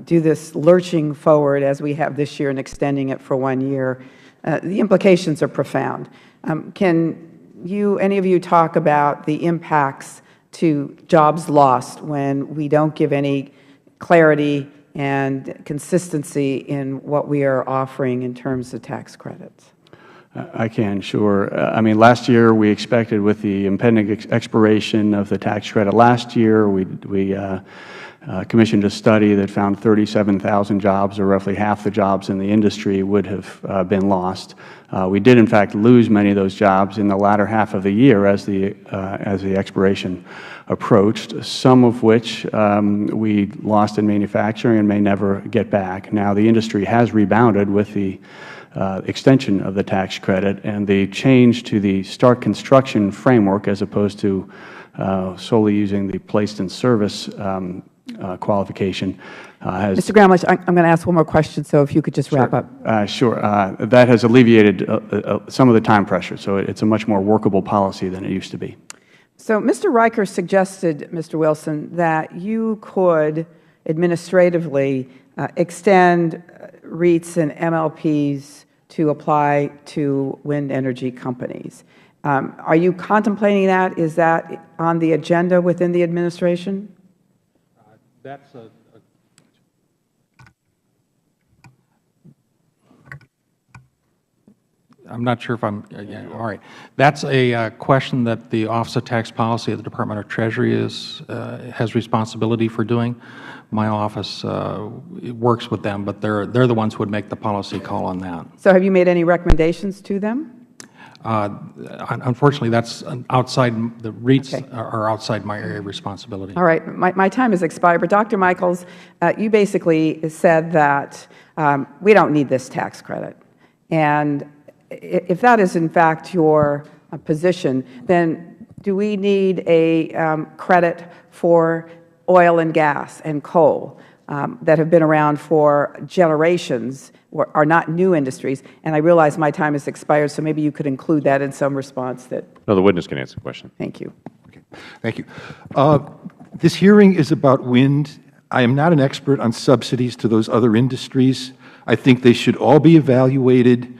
do this lurching forward as we have this year and extending it for 1 year, the implications are profound. Can any of you talk about the impacts to jobs lost when we don't give any clarity and consistency in what we are offering in terms of tax credits? I can, sure. I mean, last year we expected, with the impending expiration of the tax credit last year, we commissioned a study that found 37,000 jobs, or roughly half the jobs in the industry, would have been lost. We did, in fact, lose many of those jobs in the latter half of the year as the expiration approached, some of which we lost in manufacturing and may never get back. Now, the industry has rebounded with the extension of the tax credit and the change to the start construction framework, as opposed to solely using the placed in service qualification. Mr. Gramlich, I'm going to ask one more question, so if you could just wrap up. Sure. That has alleviated some of the time pressure, so it's a much more workable policy than it used to be. So Mr. Reicher suggested, Mr. Wilson, that you could administratively extend REITs and MLPs to apply to wind energy companies. Are you contemplating that? Is that on the agenda within the administration? That's I'm not sure if I'm, yeah, all right. That's a question that the Office of Tax Policy at the Department of Treasury has responsibility for doing. My office works with them, but they're the ones who would make the policy call on that. So have you made any recommendations to them? Unfortunately, that's outside, the REITs are outside my area of responsibility. All right. My time has expired, but Dr. Michaels, you basically said that we don't need this tax credit. And if that is in fact your position, then do we need a credit for oil and gas and coal that have been around for generations, or are not new industries? And I realize my time has expired, so maybe you could include that in some response. No, the witness can answer the question. Thank you. Okay. Thank you. This hearing is about wind. I am not an expert on subsidies to those other industries. I think they should all be evaluated.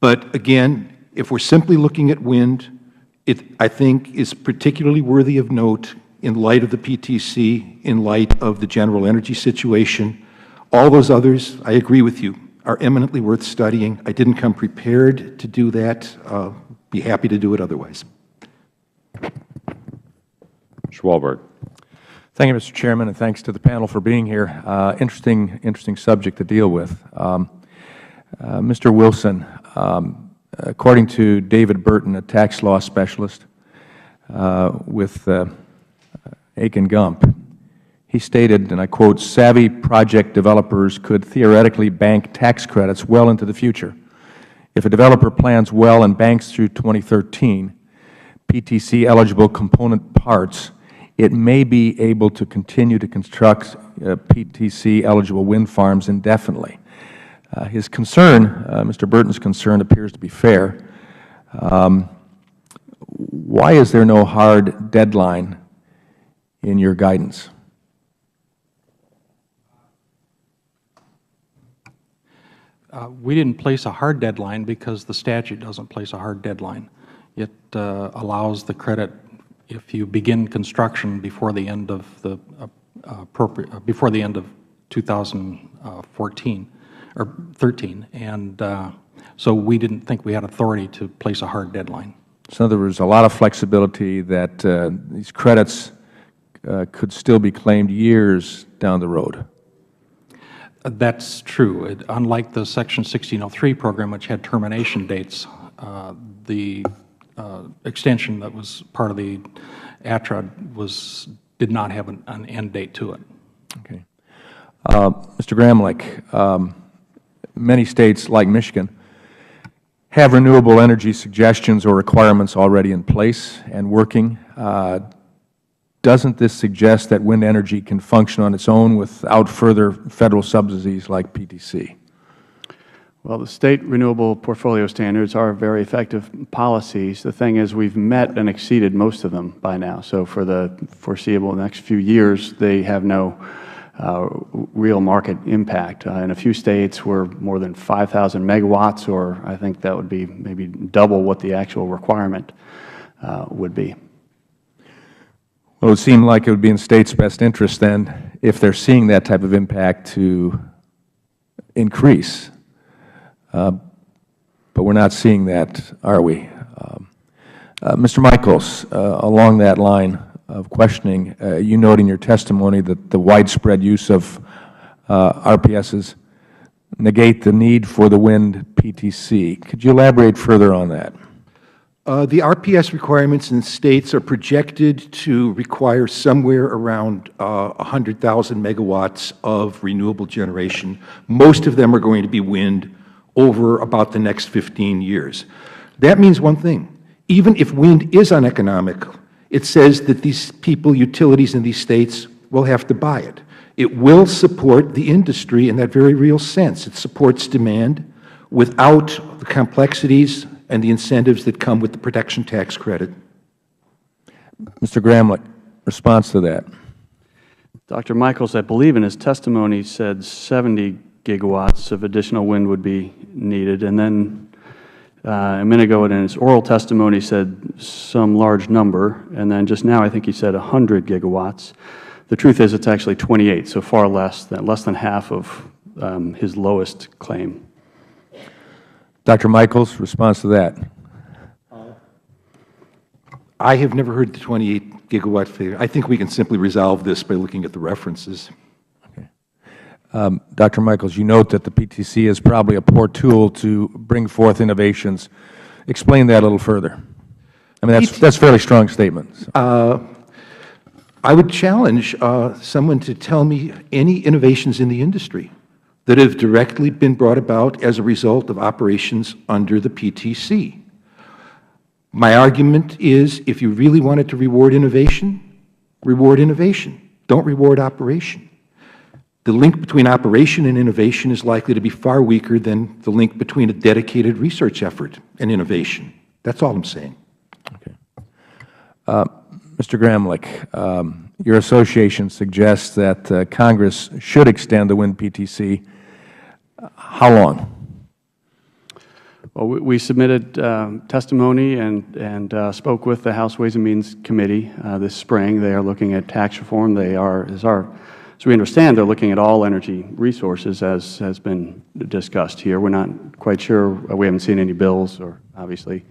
But again, if we're simply looking at wind, it, I think, is particularly worthy of note in light of the PTC, in light of the general energy situation. All those others, I agree with you, are eminently worth studying. I didn't come prepared to do that. Be happy to do it otherwise. Mr. Walberg. Thank you, Mr. Chairman, and thanks to the panel for being here. Interesting subject to deal with. Mr. Wilson, according to David Burton, a tax law specialist with Aiken Gump, he stated, and I quote, "Savvy project developers could theoretically bank tax credits well into the future. If a developer plans well and banks through 2013 PTC-eligible component parts, it may be able to continue to construct PTC-eligible wind farms indefinitely." His concern, Mr. Burton's concern, appears to be fair. Why is there no hard deadline in your guidance? We didn't place a hard deadline because the statute doesn't place a hard deadline. It allows the credit if you begin construction before the end of the before the end of 2014 or 13, and so we didn't think we had authority to place a hard deadline. So there was a lot of flexibility that these credits could still be claimed years down the road. That's true. Unlike the Section 1603 program, which had termination dates, the extension that was part of the ATRA did not have an end date to it. Okay. Mr. Gramlich, many states like Michigan have renewable energy suggestions or requirements already in place and working. Doesn't this suggest that wind energy can function on its own without further Federal subsidies like PTC? Well, the state renewable portfolio standards are very effective policies. The thing is, we've met and exceeded most of them by now. So for the foreseeable next few years, they have no real market impact. In a few states, we're more than 5,000 megawatts, or I think that would be maybe double what the actual requirement would be. Well, it would seem like it would be in states' best interest then, if they're seeing that type of impact, to increase. But we're not seeing that, are we? Mr. Michaels, along that line of questioning, you note in your testimony that the widespread use of RPSs negate the need for the wind PTC. Could you elaborate further on that? The RPS requirements in states are projected to require somewhere around 100,000 megawatts of renewable generation. Most of them are going to be wind over about the next 15 years. That means one thing. Even if wind is uneconomic, it says that these people, utilities in these states, will have to buy it. It will support the industry in that very real sense. It supports demand without the complexities and the incentives that come with the production tax credit. Mr. Gramlich, response to that. Dr. Michaels, I believe in his testimony, said 70 gigawatts of additional wind would be needed, and then a minute ago in his oral testimony said some large number, and then just now I think he said 100 gigawatts. The truth is it's actually 28, so far less than half of his lowest claim. Dr. Michaels, response to that. I have never heard the 28 gigawatt figure. I think we can simply resolve this by looking at the references. Okay. Dr. Michaels, you note that the PTC is probably a poor tool to bring forth innovations. Explain that a little further. I mean, that's a fairly strong statement. So. I would challenge someone to tell me any innovations in the industry that have directly been brought about as a result of operations under the PTC. My argument is, if you really wanted to reward innovation. Don't reward operation. The link between operation and innovation is likely to be far weaker than the link between a dedicated research effort and innovation. That's all I'm saying. Okay. Mr. Gramlich, your association suggests that Congress should extend the wind PTC. How long? Well, we submitted testimony and spoke with the House Ways and Means Committee this spring. They are looking at tax reform. They are, as we understand, they're looking at all energy resources, as has been discussed here. We're not quite sure. We haven't seen any bills, or obviously,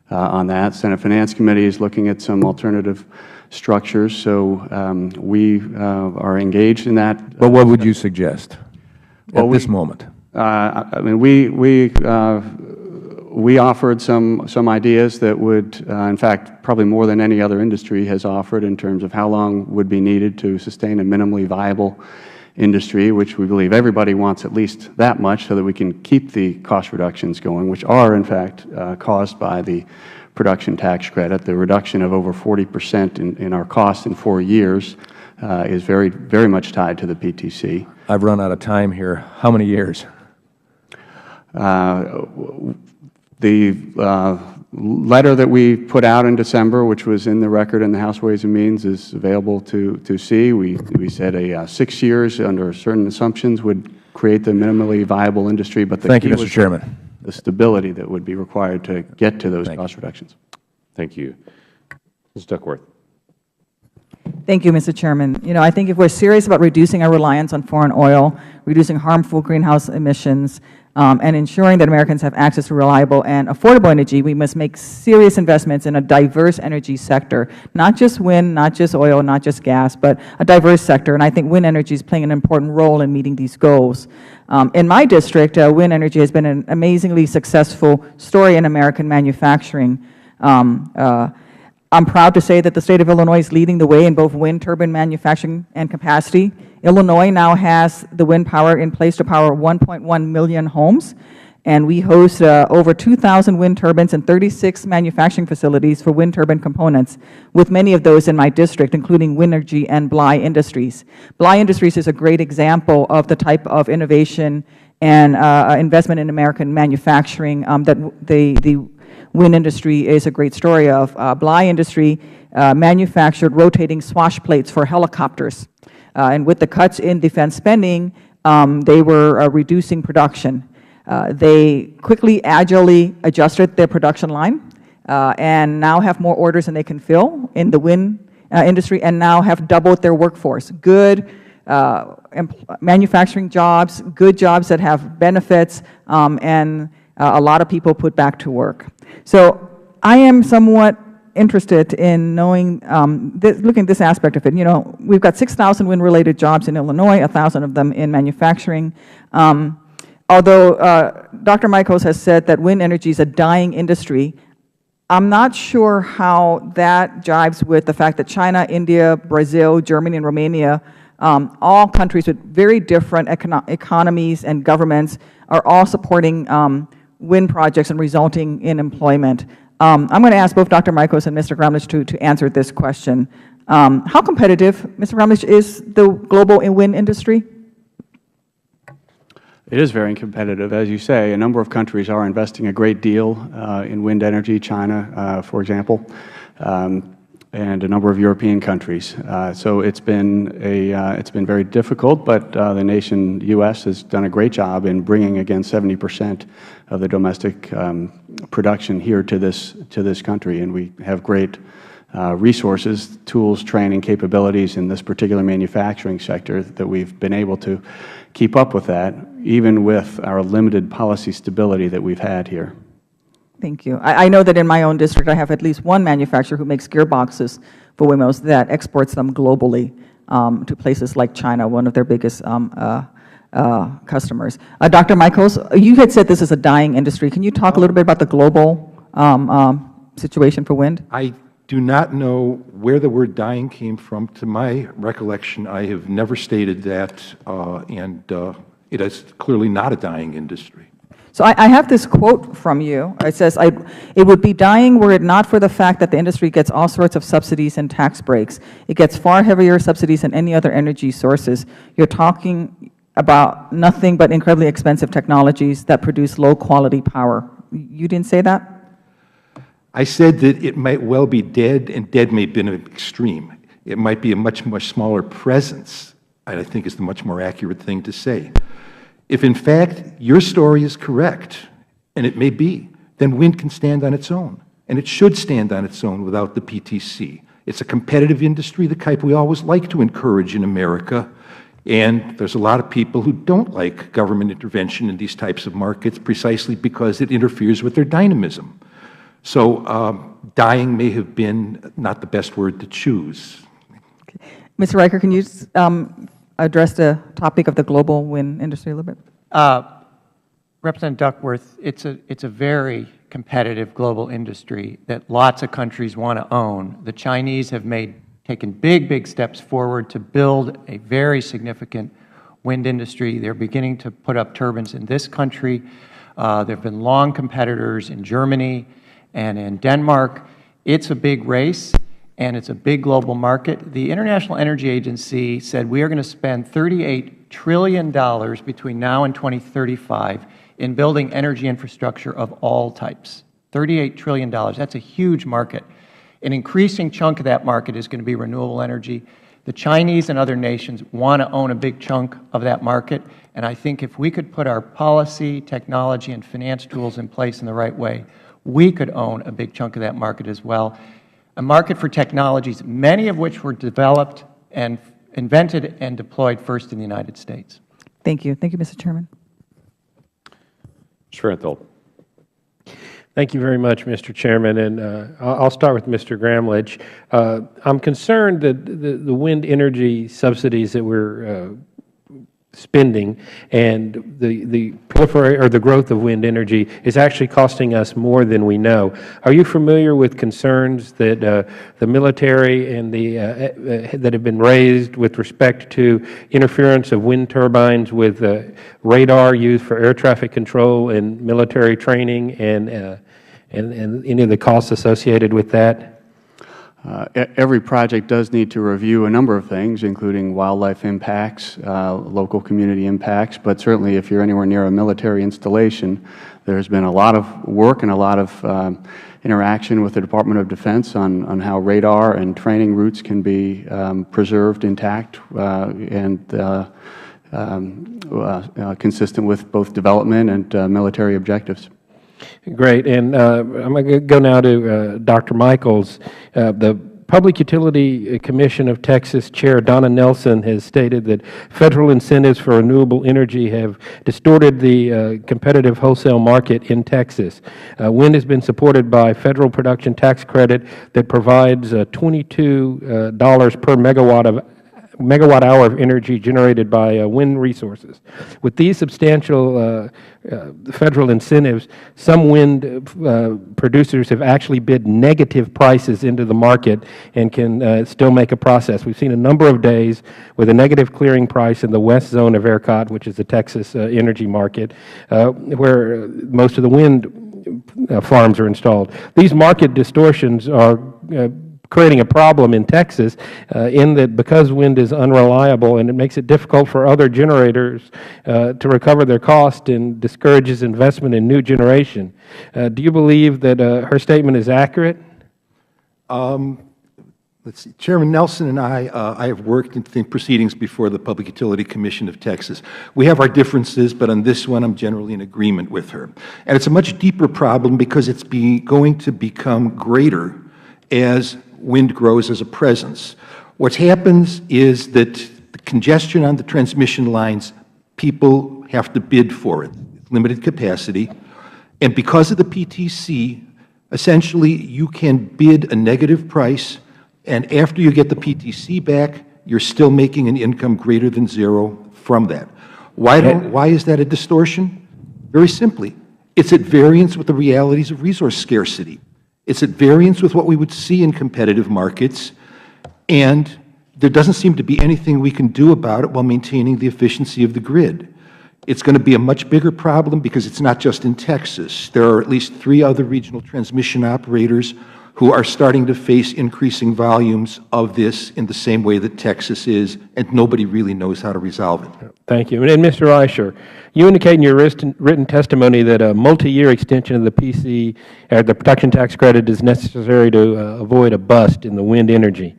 on that. Senate Finance Committee is looking at some alternative structures. So we are engaged in that. But what would you suggest at this moment? I mean, we offered some ideas that would, in fact, probably more than any other industry has offered in terms of how long would be needed to sustain a minimally viable industry, which we believe everybody wants at least that much so that we can keep the cost reductions going, which are, in fact, caused by the production tax credit. The reduction of over 40% in our costs in 4 years is very much tied to the PTC. I've run out of time here. How many years? The letter that we put out in December, which was in the record in the House Ways and Means, is available to see. We said 6 years under certain assumptions would create the minimally viable industry, but the Thank you, key Mr. was Chairman. the stability that would be required to get to those cost reductions. Thank you. Ms. Duckworth. Thank you, Mr. Chairman. I think if we're serious about reducing our reliance on foreign oil, reducing harmful greenhouse emissions, and ensuring that Americans have access to reliable and affordable energy, we must make serious investments in a diverse energy sector, not just wind, not just oil, not just gas, but a diverse sector. And I think wind energy is playing an important role in meeting these goals. In my district, wind energy has been an amazingly successful story in American manufacturing. I'm proud to say that the State of Illinois is leading the way in both wind turbine manufacturing and capacity. Illinois now has the wind power in place to power 1.1 million homes, and we host over 2,000 wind turbines and 36 manufacturing facilities for wind turbine components, with many of those in my district, including Winergy and Bly Industries. Bly Industries is a great example of the type of innovation and investment in American manufacturing that the wind industry is a great story of. Bly Industry manufactured rotating swash plates for helicopters. And with the cuts in defense spending, they were reducing production. They quickly, agilely adjusted their production line and now have more orders than they can fill in the wind industry, and now have doubled their workforce. Good manufacturing jobs, good jobs that have benefits, and a lot of people put back to work. So I am somewhat interested in knowing, looking at this aspect of it. We've got 6,000 wind-related jobs in Illinois, 1,000 of them in manufacturing. Although Dr. Michaels has said that wind energy is a dying industry, I'm not sure how that jives with the fact that China, India, Brazil, Germany, and Romania, all countries with very different economies and governments, are all supporting wind projects and resulting in employment. I'm going to ask both Dr. Michaels and Mr. GRAMLICH to answer this question. How competitive, Mr. GRAMLICH, is the global wind industry? It is very competitive. As you say, a number of countries are investing a great deal in wind energy, China, for example, and a number of European countries. So it's been very difficult, but the nation U.S. has done a great job in bringing, again, 70% of the domestic production here to this country, and we have great resources, tools, training, capabilities in this particular manufacturing sector that we've been able to keep up with that, even with our limited policy stability that we've had here. Thank you. I know that in my own district, I have at least one manufacturer who makes gearboxes for windmills that exports them globally to places like China, one of their biggest customers. Dr. Michaels, you had said this is a dying industry. Can you talk a little bit about the global situation for wind? I do not know where the word dying came from. To my recollection, I have never stated that, and it is clearly not a dying industry. So I have this quote from you. It says, it would be dying were it not for the fact that the industry gets all sorts of subsidies and tax breaks. It gets far heavier subsidies than any other energy sources. You're talking about nothing but incredibly expensive technologies that produce low-quality power. You didn't say that? I said that it might well be dead, and dead may be an extreme. It might be a much, much smaller presence, I think is the much more accurate thing to say. If, in fact, your story is correct, and it may be, then wind can stand on its own, and it should stand on its own without the PTC. It's a competitive industry, the type we always like to encourage in America, and there's a lot of people who don't like government intervention in these types of markets precisely because it interferes with their dynamism. So dying may have been not the best word to choose. Okay. Mr. Reicher, can you address the topic of the global wind industry a little bit? Representative Duckworth, it's a very competitive global industry that lots of countries want to own. The Chinese have taken big steps forward to build a very significant wind industry. They're beginning to put up turbines in this country. There have been long competitors in Germany and in Denmark. It's a big race, and it's a big global market. The International Energy Agency said we are going to spend $38 trillion between now and 2035 in building energy infrastructure of all types. $38 trillion. That's a huge market. An increasing chunk of that market is going to be renewable energy. The Chinese and other nations want to own a big chunk of that market, and I think if we could put our policy, technology, and finance tools in place in the right way, we could own a big chunk of that market as well. A market for technologies, many of which were developed and invented and deployed first in the United States. Thank you. Thank you, Mr. Chairman. Mr. Frenthel. Thank you very much, Mr. Chairman. And I'll start with Mr. GRAMLICH. I'm concerned that the wind energy subsidies that we're spending and the proliferation or the growth of wind energy is actually costing us more than we know. Are you familiar with concerns that the military and that have been raised with respect to interference of wind turbines with radar used for air traffic control and military training and any of the costs associated with that? Every project does need to review a number of things, including wildlife impacts, local community impacts, but certainly if you're anywhere near a military installation, there's been a lot of work and a lot of interaction with the Department of Defense on how radar and training routes can be preserved intact and consistent with both development and military objectives. Great. And I'm going to go now to Dr. Michaels. The Public Utility Commission of Texas Chair Donna Nelson has stated that federal incentives for renewable energy have distorted the competitive wholesale market in Texas. Wind has been supported by federal production tax credit that provides $22 per megawatt hour of energy generated by wind resources. With these substantial federal incentives, some wind producers have actually bid negative prices into the market and can still make a process. We've seen a number of days with a negative clearing price in the west zone of ERCOT, which is the Texas energy market, where most of the wind farms are installed. These market distortions are creating a problem in Texas in that because wind is unreliable and it makes it difficult for other generators to recover their cost and discourages investment in new generation. Do you believe that her statement is accurate? Let's see. Chairman Nelson and I have worked in proceedings before the Public Utility Commission of Texas. We have our differences, but on this one I'm generally in agreement with her. And it's a much deeper problem because it's going to become greater as wind grows as a presence. What happens is that the congestion on the transmission lines, people have to bid for it, limited capacity, and because of the PTC, essentially you can bid a negative price, and after you get the PTC back, you're still making an income greater than zero from that. Why is that a distortion? Very simply, it's at variance with the realities of resource scarcity. It's at variance with what we would see in competitive markets, and there doesn't seem to be anything we can do about it while maintaining the efficiency of the grid. It's going to be a much bigger problem because it's not just in Texas. There are at least 3 other regional transmission operators who are starting to face increasing volumes of this in the same way that Texas is, and nobody really knows how to resolve it. Thank you. And Mr. REICHER, you indicate in your written testimony that a multi-year extension of the the production tax credit is necessary to avoid a bust in the wind energy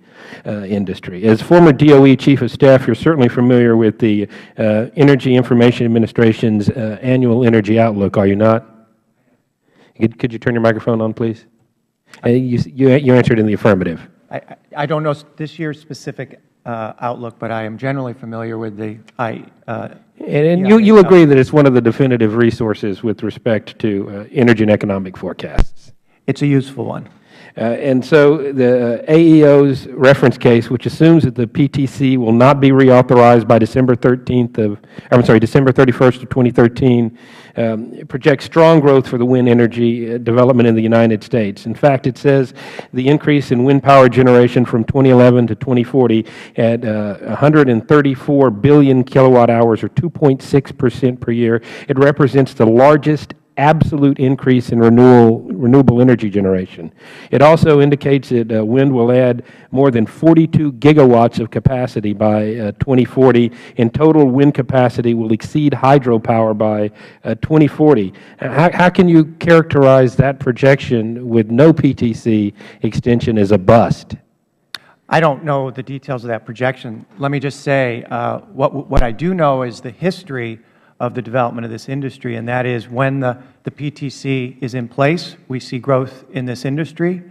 industry. As former DOE Chief of Staff, you're certainly familiar with the Energy Information Administration's annual energy outlook, are you not? Could you turn your microphone on, please? You answered in the affirmative. I don't know this year's specific outlook, but I am generally familiar with the And you agree that it's one of the definitive resources with respect to energy and economic forecasts? It's a useful one. And so the AEO's reference case, which assumes that the PTC will not be reauthorized by December 31st of 2013, projects strong growth for the wind energy development in the United States. In fact, it says the increase in wind power generation from 2011 to 2040 at 134 billion kilowatt hours, or 2.6% per year. It represents the largest absolute increase in renewable energy generation. It also indicates that wind will add more than 42 gigawatts of capacity by 2040, and total wind capacity will exceed hydropower by 2040. How can you characterize that projection with no PTC extension as a bust? I don't know the details of that projection. Let me just say, what I do know is the history of the development of this industry, and that is when the PTC is in place, we see growth in this industry.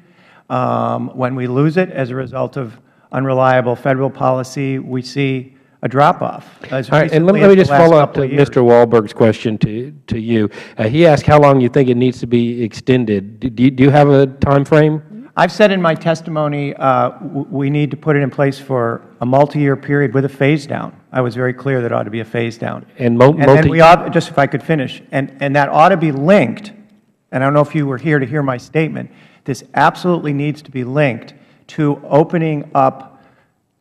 When we lose it as a result of unreliable Federal policy, we see a drop-off. All right, and let me just follow up to Mr. Wahlberg's question to you. He asked how long you think it needs to be extended. Do you have a time frame? I've said in my testimony we need to put it in place for a multi-year period with a phase-down. I was very clear that it ought to be a phase-down. And then we ought, just if I could finish, and that ought to be linked, and I don't know if you were here to hear my statement, this absolutely needs to be linked to opening up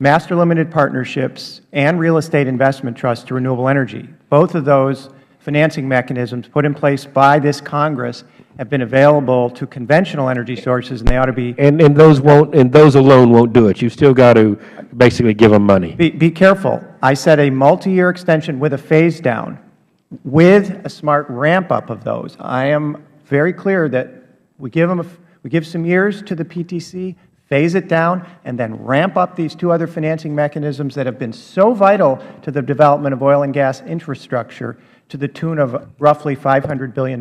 master limited partnerships and real estate investment trusts to renewable energy. Both of those financing mechanisms put in place by this Congress have been available to conventional energy sources, and they ought to be. And those won't, and those alone won't do it. You've still got to basically give them money. Be careful. I said a multi-year extension with a phase down, with a smart ramp up of those. I am very clear that we give some years to the PTC, phase it down, and then ramp up these two other financing mechanisms that have been so vital to the development of oil and gas infrastructure, to the tune of roughly $500 billion.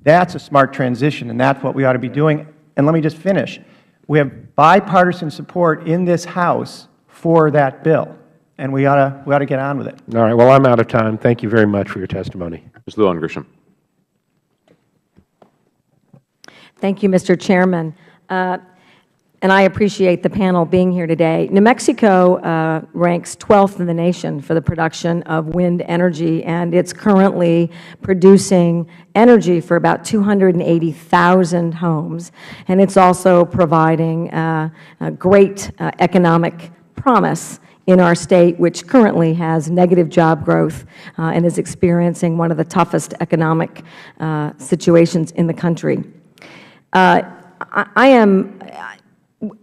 That's a smart transition, and that's what we ought to be doing. And let me just finish. We have bipartisan support in this House for that bill, and we ought to get on with it. All right. Well, I'm out of time. Thank you very much for your testimony. Ms. Llewellyn-Grisham. Thank you, Mr. Chairman. And I appreciate the panel being here today. New Mexico ranks 12th in the nation for the production of wind energy, and it's currently producing energy for about 280,000 homes. And it's also providing a great economic promise in our state, which currently has negative job growth and is experiencing one of the toughest economic situations in the country.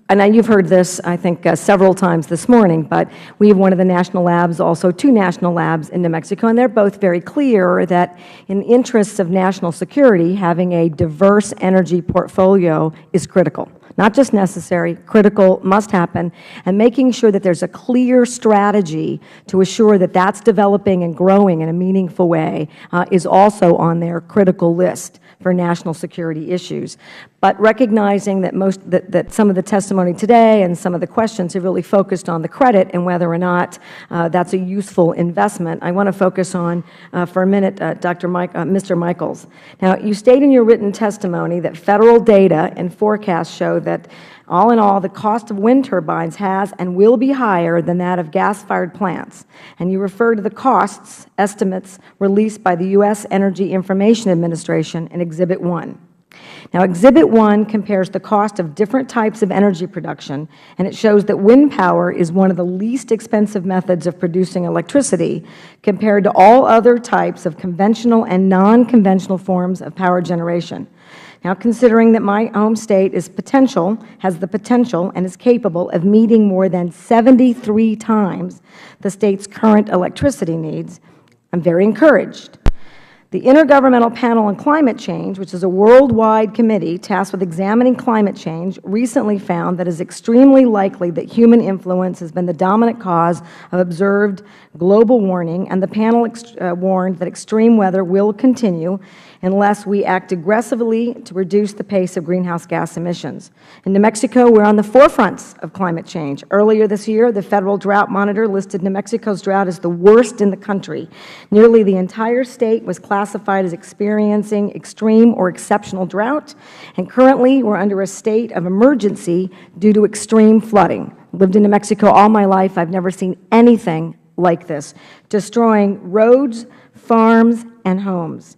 And you've heard this, I think, several times this morning, but we have one of the national labs, also two national labs in New Mexico, and they're both very clear that in the interests of national security, having a diverse energy portfolio is critical. Not just necessary, critical, must happen, and making sure that there's a clear strategy to assure that that's developing and growing in a meaningful way is also on their critical list for national security issues. But recognizing that that some of the testimony today and some of the questions have really focused on the credit and whether or not that's a useful investment, I want to focus on, for a minute, Mr. Michaels. Now, you state in your written testimony that Federal data and forecasts show that all in all, the cost of wind turbines has and will be higher than that of gas-fired plants. And you refer to the costs estimates released by the U.S. Energy Information Administration in Exhibit 1. Now, Exhibit 1 compares the cost of different types of energy production, and it shows that wind power is one of the least expensive methods of producing electricity compared to all other types of conventional and non-conventional forms of power generation. Now, considering that my home state has the potential and is capable of meeting more than 73 times the state's current electricity needs, I'm very encouraged. The Intergovernmental Panel on Climate Change, which is a worldwide committee tasked with examining climate change, recently found that it is extremely likely that human influence has been the dominant cause of observed global warming, and the panel warned that extreme weather will continue unless we act aggressively to reduce the pace of greenhouse gas emissions. In New Mexico, we're on the forefront of climate change. Earlier this year, the Federal Drought Monitor listed New Mexico's drought as the worst in the country. Nearly the entire state was classified classified as experiencing extreme or exceptional drought, and currently we're under a state of emergency due to extreme flooding. Lived in New Mexico all my life. I've never seen anything like this, destroying roads, farms, and homes.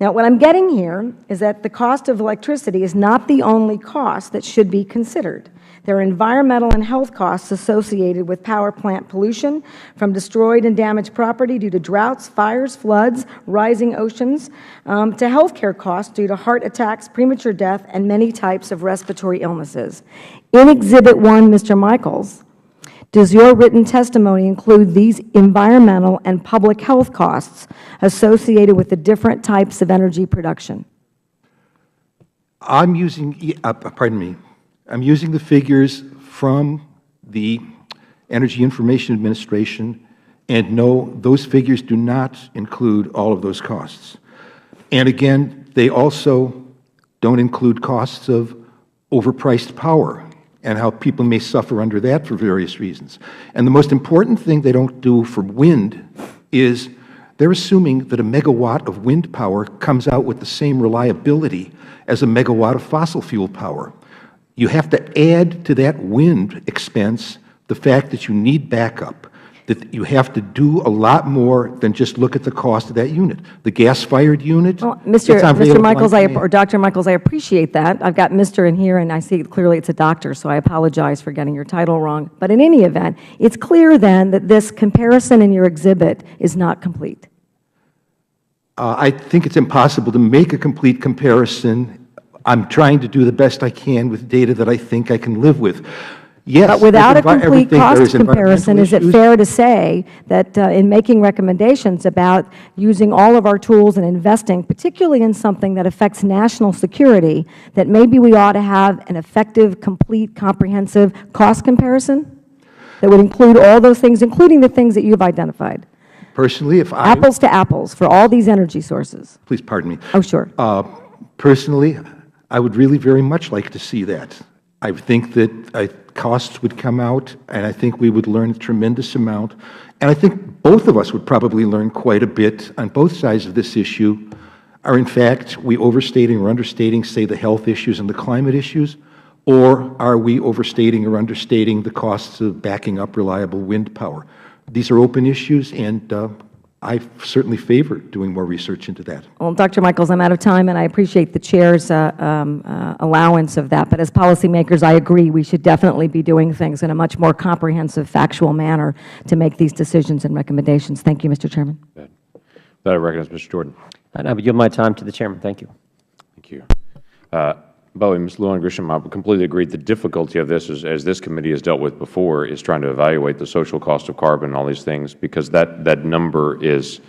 Now, what I'm getting here is that the cost of electricity is not the only cost that should be considered. There are environmental and health costs associated with power plant pollution, from destroyed and damaged property due to droughts, fires, floods, rising oceans, to health care costs due to heart attacks, premature death, and many types of respiratory illnesses. In Exhibit 1, Mr. Michaels, does your written testimony include these environmental and public health costs associated with the different types of energy production? I'm using, pardon me, I'm using the figures from the Energy Information Administration, and no, those figures do not include all of those costs. And again, they also don't include costs of overpriced power and how people may suffer under that for various reasons. And the most important thing they don't do for wind is they're assuming that a megawatt of wind power comes out with the same reliability as a megawatt of fossil fuel power. You have to add to that wind expense the fact that you need backup, that you have to do a lot more than just look at the cost of that unit. The gas-fired unit, well, Mr. Michaels, or Dr. Michaels, I appreciate that. I've got Mr. in here, and I see clearly it's a doctor, so I apologize for getting your title wrong. But in any event, it's clear then that this comparison in your exhibit is not complete. I think it's impossible to make a complete comparison. I'm trying to do the best I can with data that I think I can live with. Yes, but without a complete cost comparison, is it fair to say that in making recommendations about using all of our tools and investing, particularly in something that affects national security, that maybe we ought to have an effective, complete, comprehensive cost comparison that would include all those things, including the things that you've identified? Personally, if I— Apples to apples for all these energy sources. Please pardon me. Oh, sure. Personally, I would really very much like to see that. I think that costs would come out, and I think we would learn a tremendous amount. And I think both of us would probably learn quite a bit on both sides of this issue. Are, in fact, we overstating or understating, say, the health issues and the climate issues? Or are we overstating or understating the costs of backing up reliable wind power? These are open issues, and I certainly favor doing more research into that. Well, Dr. Michaels, I'm out of time, and I appreciate the Chair's allowance of that. But as policymakers, I agree we should definitely be doing things in a much more comprehensive, factual manner to make these decisions and recommendations. Thank you, Mr. Chairman. That I recognize Mr. Jordan. And I would yield my time to the Chairman. Thank you. Thank you. By the way, Ms. Llewellyn-Grisham, I completely agree. The difficulty of this, is, as this committee has dealt with before, is trying to evaluate the social cost of carbon and all these things, because that number is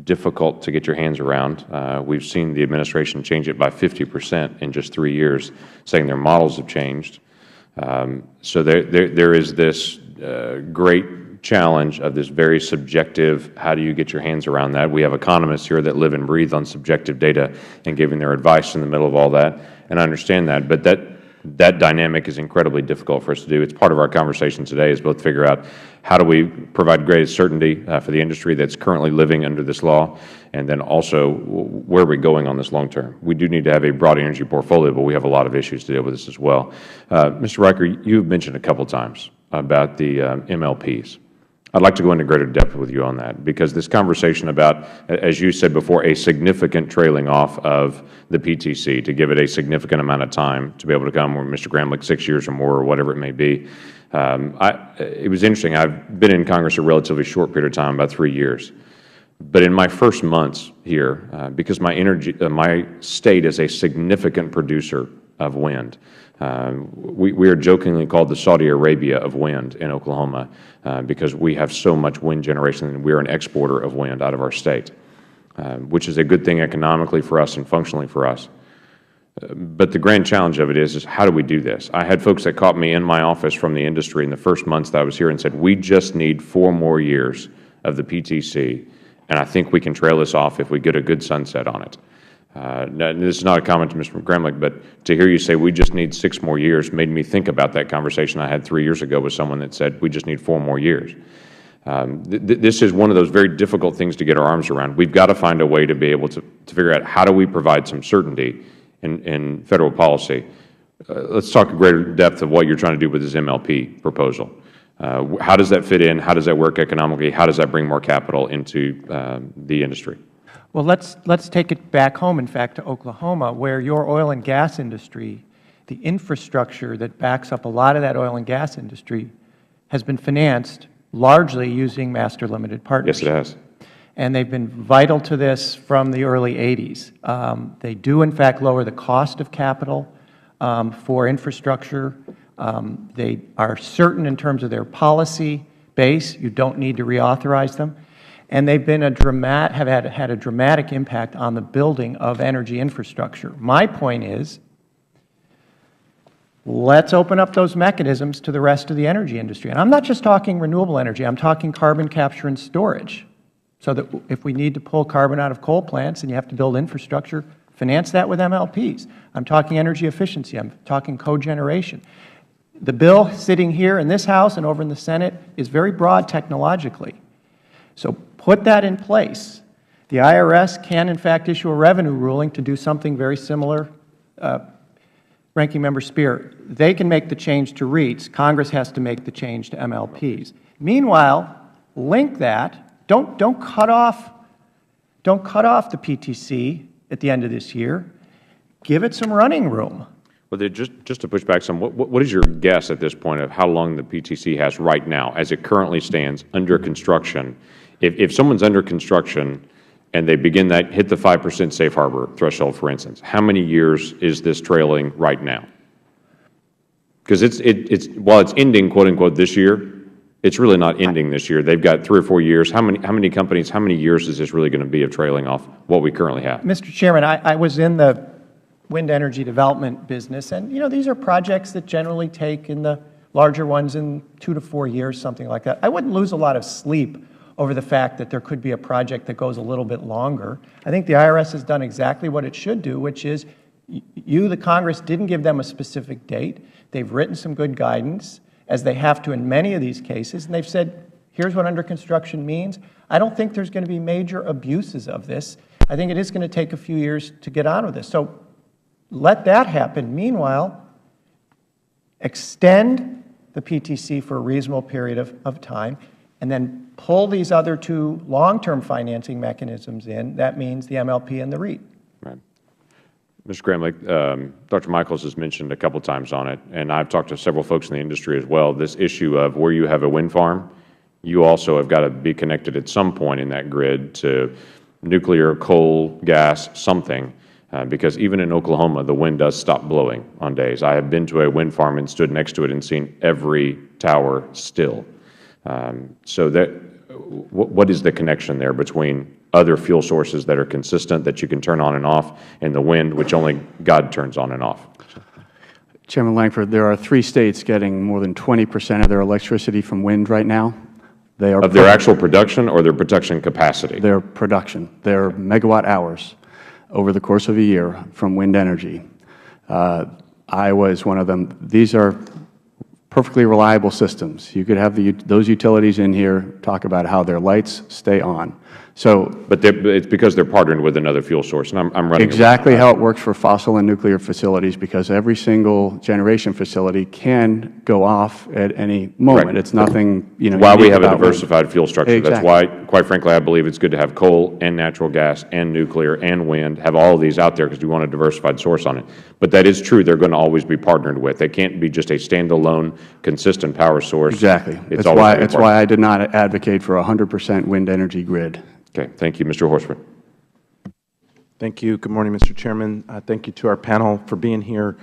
difficult to get your hands around. We've seen the administration change it by 50% in just 3 years, saying their models have changed. So there is this great challenge of this very subjective, how do you get your hands around that? We have economists here that live and breathe on subjective data and giving their advice in the middle of all that, and I understand that. But that dynamic is incredibly difficult for us to do. It's part of our conversation today, is both figure out how do we provide greatest certainty for the industry that's currently living under this law, and then also where are we going on this long term. We do need to have a broad energy portfolio, but we have a lot of issues to deal with this as well. Mr. Reicher, you've mentioned a couple times about the MLPs. I'd like to go into greater depth with you on that, because this conversation about, as you said before, a significant trailing off of the PTC to give it a significant amount of time to be able to come, or Mr. Gramlich, 6 years or more, or whatever it may be. It was interesting. I've been in Congress a relatively short period of time, about 3 years. But in my first months here, because my state is a significant producer of wind, we are jokingly called the Saudi Arabia of wind in Oklahoma, because we have so much wind generation, and we are an exporter of wind out of our state, which is a good thing economically for us and functionally for us. But the grand challenge of it is how do we do this? I had folks that caught me in my office from the industry in the first months that I was here and said, we just need 4 more years of the PTC, and I think we can trail this off if we get a good sunset on it. Now, this is not a comment to Mr. Gramlich, but to hear you say we just need 6 more years made me think about that conversation I had 3 years ago with someone that said we just need 4 more years. This is one of those very difficult things to get our arms around. We've got to find a way to be able to figure out how do we provide some certainty in Federal policy. Let's talk in greater depth of what you're trying to do with this MLP proposal. How does that fit in? How does that work economically? How does that bring more capital into the industry? Well, let's take it back home, in fact, to Oklahoma, where your oil and gas industry, the infrastructure that backs up a lot of that oil and gas industry, has been financed largely using master limited partnerships. Yes, it has. And they've been vital to this from the early 80s. They do, in fact, lower the cost of capital for infrastructure. They are certain in terms of their policy base. You don't need to reauthorize them. And they've been have had a dramatic impact on the building of energy infrastructure. My point is, let's open up those mechanisms to the rest of the energy industry. And I'm not just talking renewable energy. I'm talking carbon capture and storage. So that if we need to pull carbon out of coal plants and you have to build infrastructure, finance that with MLPs. I'm talking energy efficiency. I'm talking cogeneration. The bill sitting here in this House and over in the Senate is very broad technologically. So put that in place. The IRS can, in fact, issue a revenue ruling to do something very similar. Ranking Member Speer, they can make the change to REITs. Congress has to make the change to MLPs. Meanwhile, link that. Don't cut off the PTC at the end of this year. Give it some running room. Well, just to push back some, what is your guess at this point of how long the PTC has right now, as it currently stands, under construction? If someone's under construction and they begin that, hit the 5% safe harbor threshold, for instance, how many years is this trailing right now? Because while it's ending, quote unquote, this year, it's really not ending this year. They've got 3 or 4 years. How many companies, how many years is this really going to be of trailing off what we currently have? Mr. Chairman, I was in the wind energy development business, and these are projects that generally take, in the larger ones, in 2 to 4 years, something like that. I wouldn't lose a lot of sleep over the fact that there could be a project that goes a little bit longer. I think the IRS has done exactly what it should do, which is the Congress, didn't give them a specific date. They've written some good guidance, as they have to in many of these cases, and they've said, here's what under construction means. I don't think there's going to be major abuses of this. I think it is going to take a few years to get on with this. So let that happen. Meanwhile, extend the PTC for a reasonable period of time, and then pull these other 2 long-term financing mechanisms in. That means the MLP and the REIT. Right. Mr. Gramlich, Dr. Michaels has mentioned a couple times on it, and I've talked to several folks in the industry as well, this issue of where you have a wind farm, you also have got to be connected at some point in that grid to nuclear, coal, gas, something. Because even in Oklahoma, the wind does stop blowing on days. I have been to a wind farm and stood next to it and seen every tower still. So what is the connection there between other fuel sources that are consistent, that you can turn on and off, and the wind, which only God turns on and off? Chairman Lankford, there are 3 states getting more than 20% of their electricity from wind right now. They are of their actual production or their production capacity? Their production, their megawatt hours over the course of a year from wind energy. I was one of them. These are perfectly reliable systems. You could have those utilities in here talk about how their lights stay on. But it's because they're partnered with another fuel source, and I'm running exactly how it works for fossil and nuclear facilities, because every single generation facility can go off at any moment. Right. It's nothing, why we have a diversified fuel structure. Exactly. That's why, quite frankly, I believe it's good to have coal and natural gas and nuclear and wind, have all of these out there because we want a diversified source on it. But that is true. They're going to always be partnered with. They can't be just a standalone, consistent power source. Exactly. That's why I did not advocate for a 100% wind energy grid. Okay. Thank you. Mr. Horsford. Thank you. Good morning, Mr. Chairman. Thank you to our panel for being here.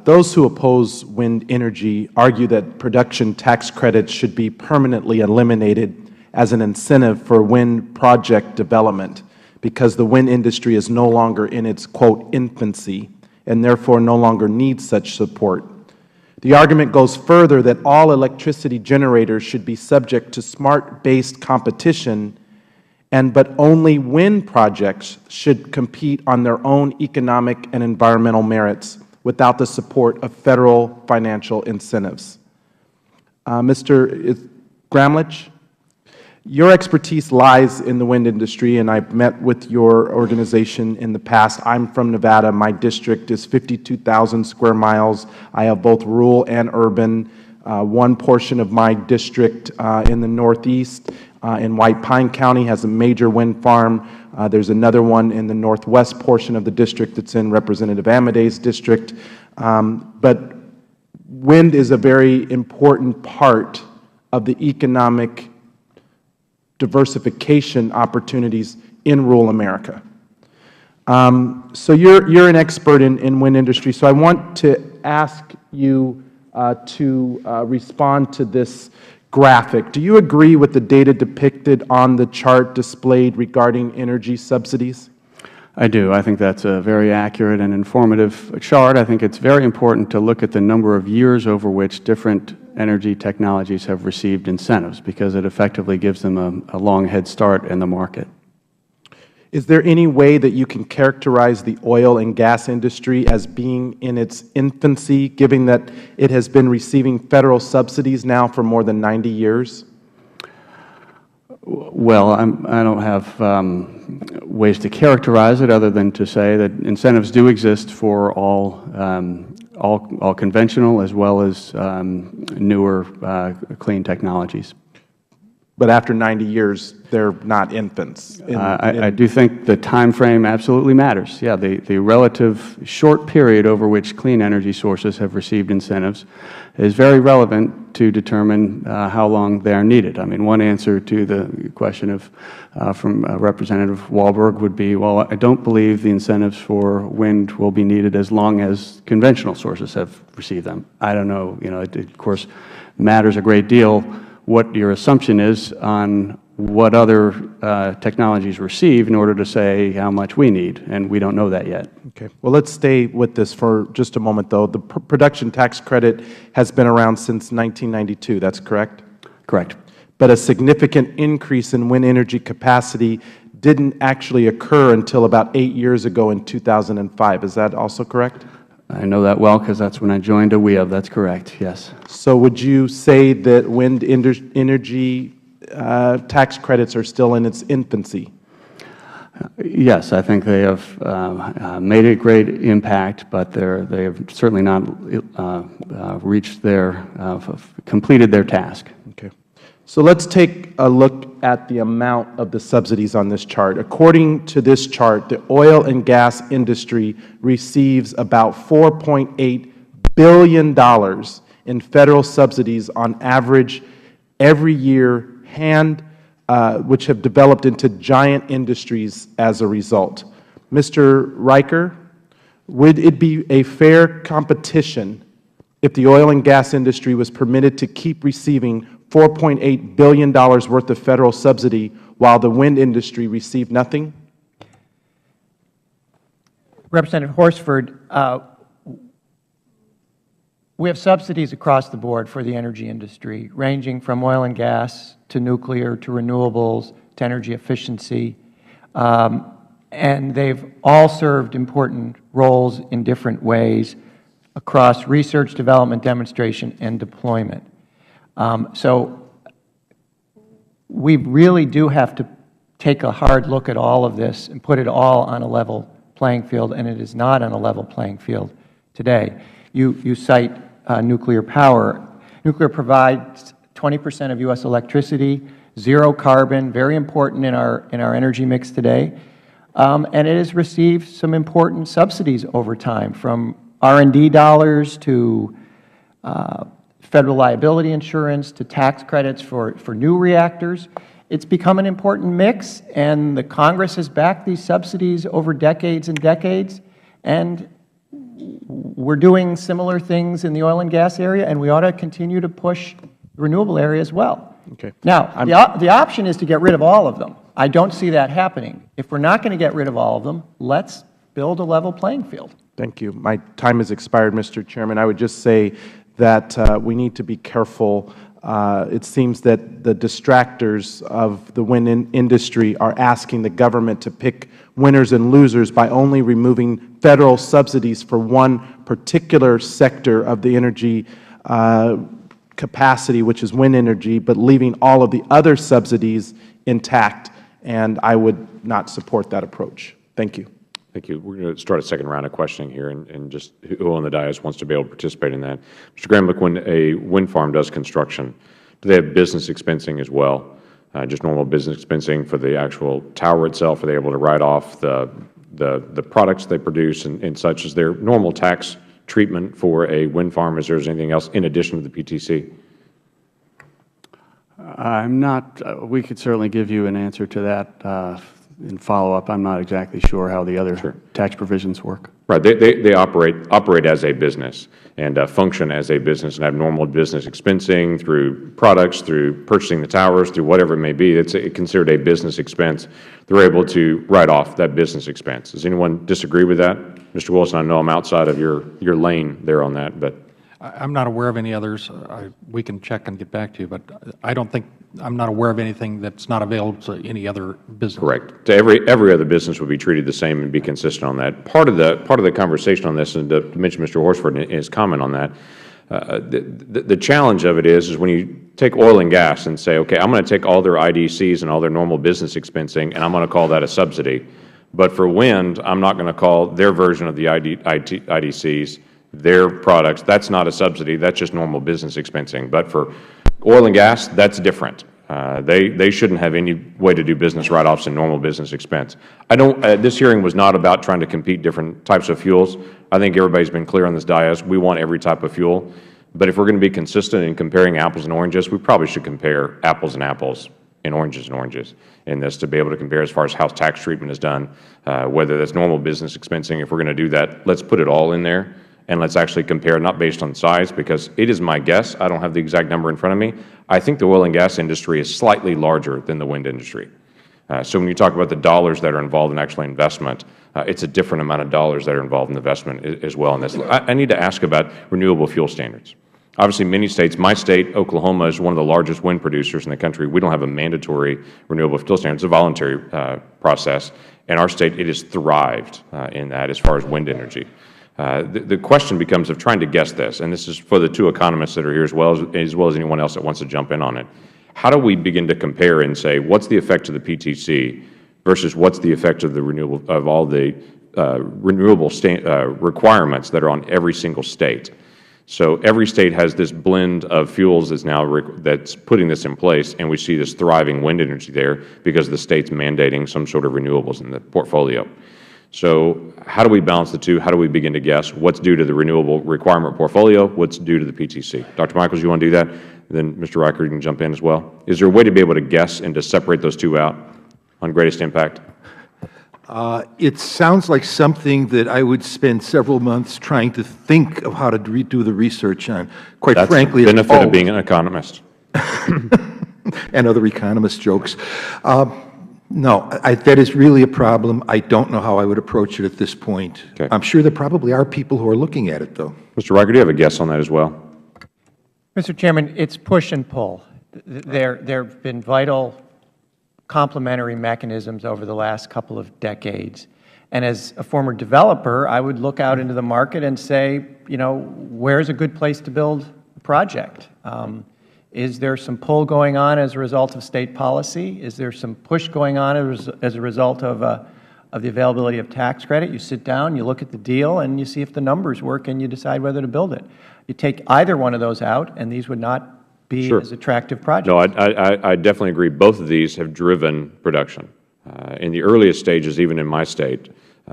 Those who oppose wind energy argue that production tax credits should be permanently eliminated as an incentive for wind project development because the wind industry is no longer in its, quote, infancy and therefore no longer needs such support. The argument goes further that all electricity generators should be subject to smart-based competition, but only wind projects should compete on their own economic and environmental merits without the support of Federal financial incentives. Mr. GRAMLICH, Your expertise lies in the wind industry, and I've met with your organization in the past. I'm from Nevada. My district is 52,000 square miles. I have both rural and urban. One portion of my district in the northeast in White Pine County has a major wind farm. There's another one in the northwest portion of the district that's in Representative Amadei's district. But wind is a very important part of the economic diversification opportunities in rural America. So you're an expert in wind industry, so I want to ask you to respond to this graphic. Do you agree with the data depicted on the chart displayed regarding energy subsidies? I do. I think that's a very accurate and informative chart. I think it's very important to look at the number of years over which different energy technologies have received incentives, because it effectively gives them a long head start in the market. Is there any way that you can characterize the oil and gas industry as being in its infancy, given that it has been receiving Federal subsidies now for more than 90 years? Well, I don't have ways to characterize it other than to say that incentives do exist for all conventional as well as newer clean technologies. But after 90 years, they're not infants. I do think the time frame absolutely matters. Yeah, the relative short period over which clean energy sources have received incentives is very relevant to determine how long they are needed. I mean, one answer to the question of from Representative Walberg would be, well, I don't believe the incentives for wind will be needed as long as conventional sources have received them. I don't know. You know, it of course matters a great deal what your assumption is on what other technologies receive in order to say how much we need, and we don't know that yet. Okay. Well, let's stay with this for just a moment, though. The production tax credit has been around since 1992. That's correct? Correct. But a significant increase in wind energy capacity didn't actually occur until about 8 years ago in 2005. Is that also correct? I know that well because that's when I joined AWEA. That's correct, yes. So would you say that wind energy tax credits are still in its infancy? Yes, I think they have made a great impact, but they have certainly not reached completed their task. Okay. So let's take a look at the amount of the subsidies on this chart. According to this chart, the oil and gas industry receives about $4.8 billion in Federal subsidies on average every year, which have developed into giant industries as a result. Mr. REICHER, would it be a fair competition if the oil and gas industry was permitted to keep receiving $4.8 billion worth of Federal subsidy while the wind industry received nothing? Representative Horsford, we have subsidies across the board for the energy industry, ranging from oil and gas to nuclear to renewables to energy efficiency, and they've all served important roles in different ways across research, development, demonstration, and deployment. So we really do have to take a hard look at all of this and put it all on a level playing field, and it is not on a level playing field today. You cite nuclear power. Nuclear provides 20% of U.S. electricity, zero carbon, very important in our energy mix today, and it has received some important subsidies over time, from R&D dollars to Federal liability insurance to tax credits for new reactors. It's become an important mix, and the Congress has backed these subsidies over decades and decades, and we're doing similar things in the oil and gas area, and we ought to continue to push the renewable area as well. Okay. Now, the option is to get rid of all of them. I don't see that happening. If we're not going to get rid of all of them, let's build a level playing field. Thank you. My time has expired, Mr. Chairman. I would just say that we need to be careful. It seems that the distractors of the wind industry are asking the government to pick winners and losers by only removing Federal subsidies for one particular sector of the energy capacity, which is wind energy, but leaving all of the other subsidies intact, and I would not support that approach. Thank you. Thank you. We're going to start a second round of questioning here, and just who on the dais wants to be able to participate in that. Mr. Gramlich, when a wind farm does construction, do they have business expensing as well? Just normal business expensing for the actual tower itself? Are they able to write off the products they produce and such? Is there normal tax treatment for a wind farm? Is there anything else in addition to the PTC? I'm not, we could certainly give you an answer to that in follow-up. I'm not exactly sure how the other tax provisions work. Right. They operate as a business and function as a business and have normal business expensing through products, through purchasing the towers, through whatever it may be. It's considered a business expense. They're able to write off that business expense. Does anyone disagree with that? Mr. Wilson, I know I'm outside of your lane there on that, but. I'm not aware of any others. We can check and get back to you, but I don't think, I'm not aware of anything that's not available to any other business. Correct. Every other business would be treated the same and be consistent on that. Part of the conversation on this, and to mention Mr. Horsford and his comment on that, the challenge of it is when you take oil and gas and say, okay, I'm going to take all their IDCs and all their normal business expensing, and I'm going to call that a subsidy. But for wind, I'm not going to call their version of the IDCs their products. That's not a subsidy. That's just normal business expensing. But for oil and gas, that's different. They shouldn't have any way to do business write-offs in normal business expense. This hearing was not about trying to compete different types of fuels. I think everybody's been clear on this dais. We want every type of fuel. But if we're going to be consistent in comparing apples and oranges, we probably should compare apples and apples and oranges in this to be able to compare as far as how tax treatment is done, whether that's normal business expensing. If we're going to do that, let's put it all in there. And let's actually compare, not based on size, because it is my guess, I don't have the exact number in front of me, I think the oil and gas industry is slightly larger than the wind industry. So when you talk about the dollars that are involved in actual investment, it's a different amount of dollars that are involved in investment as well in this. I need to ask about renewable fuel standards. Obviously, many states, my state, Oklahoma, is one of the largest wind producers in the country. We don't have a mandatory renewable fuel standard. It's a voluntary process. In our state, it has thrived in that as far as wind energy. The question becomes of trying to guess this, and this is for the two economists that are here as well as anyone else that wants to jump in on it. How do we begin to compare and say what's the effect of the PTC versus what's the effect of the all the renewable requirements that are on every single state? So every state has this blend of fuels that's putting this in place, and we see this thriving wind energy there because the state's mandating some sort of renewables in the portfolio. So how do we balance the two? How do we begin to guess what's due to the renewable requirement portfolio, what's due to the PTC? Dr. Michaels, you want to do that? Then Mr. Reicher, you can jump in as well. Is there a way to be able to guess and to separate those two out on greatest impact? It sounds like something that I would spend several months trying to think of how to do the research on. Quite frankly, that's the benefit of being an economist. And other economist jokes. No, that is really a problem. I don't know how I would approach it at this point. Okay. I'm sure there probably are people who are looking at it, though. Mr. Reicher, do you have a guess on that as well? Mr. Chairman, it's push and pull. There have been vital complementary mechanisms over the last couple of decades. And as a former developer, I would look out into the market and say, you know, where's a good place to build a project? Is there some pull going on as a result of state policy? Is there some push going on as a result of the availability of tax credit? You sit down, you look at the deal, and you see if the numbers work, and you decide whether to build it. You take either one of those out, and these would not be as attractive projects. No, I definitely agree. Both of these have driven production. In the earliest stages, even in my state,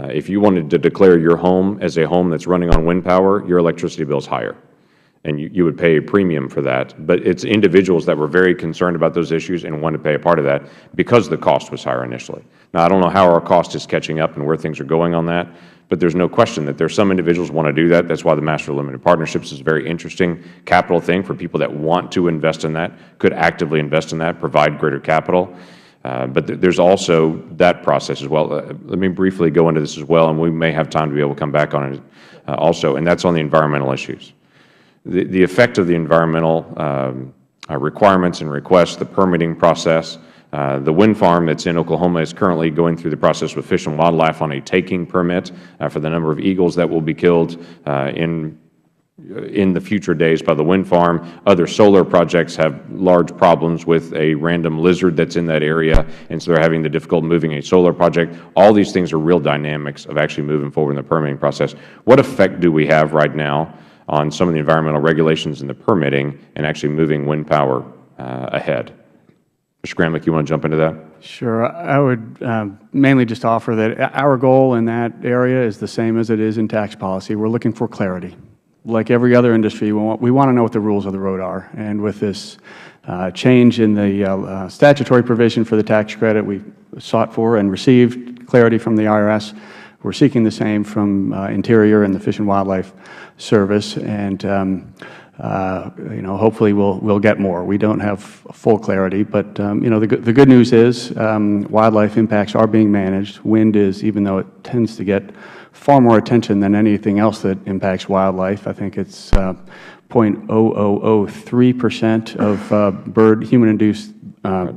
if you wanted to declare your home as a home that's running on wind power, your electricity bill is higher. And you would pay a premium for that. But it's individuals that were very concerned about those issues and wanted to pay a part of that because the cost was higher initially. Now, I don't know how our cost is catching up and where things are going on that, but there's no question that there's some individuals who want to do that. That's why the Master Limited Partnerships is a very interesting capital thing for people that want to invest in that, could actively invest in that, provide greater capital. But there's also that process as well. Let me briefly go into this as well, and we may have time to be able to come back on it also, and that's on the environmental issues. The effect of the environmental requirements and requests, the permitting process. The wind farm that's in Oklahoma is currently going through the process with Fish and Wildlife on a taking permit for the number of eagles that will be killed in in the future days by the wind farm. Other solar projects have large problems with a random lizard that's in that area, and so they're having the difficulty moving a solar project. All these things are real dynamics of actually moving forward in the permitting process. What effect do we have right now on some of the environmental regulations and the permitting and actually moving wind power ahead? Mr. GRAMLICH, you want to jump into that? Sure. I would mainly just offer that our goal in that area is the same as it is in tax policy. We're looking for clarity. Like every other industry, we want to know what the rules of the road are. And with this change in the statutory provision for the tax credit, we sought for and received clarity from the IRS. We're seeking the same from Interior and the Fish and Wildlife Service, and hopefully we'll get more. We don't have full clarity, but the good news is wildlife impacts are being managed. Wind is, even though it tends to get far more attention than anything else that impacts wildlife. I think it's 0.0003% of human-induced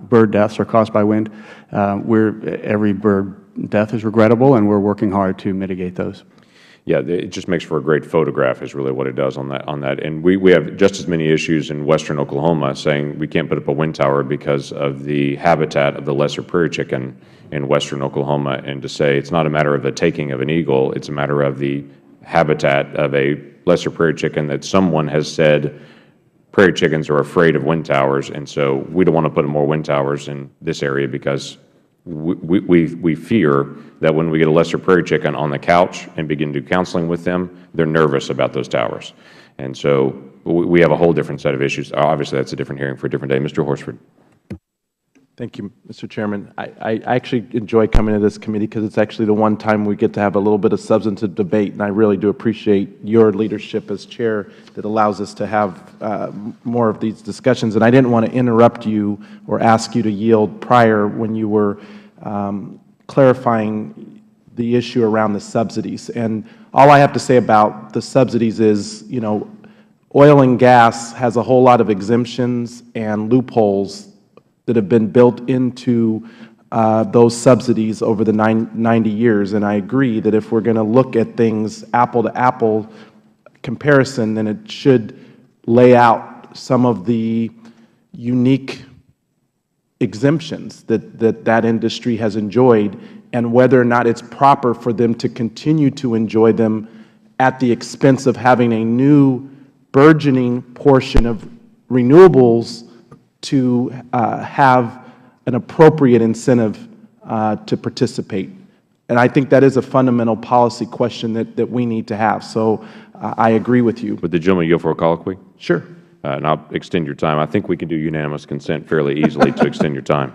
bird deaths are caused by wind. Every bird death is regrettable, and we're working hard to mitigate those. Yeah, it just makes for a great photograph is really what it does on that. And we have just as many issues in western Oklahoma saying we can't put up a wind tower because of the habitat of the lesser prairie chicken in western Oklahoma, and to say it's not a matter of the taking of an eagle, it's a matter of the habitat of a lesser prairie chicken that someone has said prairie chickens are afraid of wind towers, and so we don't want to put more wind towers in this area because we fear that when we get a lesser prairie chicken on the couch and begin to do counseling with them, they're nervous about those towers. And so we have a whole different set of issues. Obviously, that's a different hearing for a different day. Mr. Horsford. Thank you, Mr. Chairman. I actually enjoy coming to this committee because it's actually the one time we get to have a little bit of substantive debate, and I really do appreciate your leadership as chair that allows us to have more of these discussions. And I didn't want to interrupt you or ask you to yield prior when you were clarifying the issue around the subsidies. And all I have to say about the subsidies is, oil and gas has a whole lot of exemptions and loopholes that have been built into those subsidies over the 90 years. And I agree that if we're going to look at things apple-to-apple comparison, then it should lay out some of the unique exemptions that industry has enjoyed, and whether or not it's proper for them to continue to enjoy them at the expense of having a new burgeoning portion of renewables to have an appropriate incentive to participate. And I think that is a fundamental policy question that we need to have. So I agree with you. Would the gentleman yield for a colloquy? Sure. And I'll extend your time. I think we can do unanimous consent fairly easily to extend your time.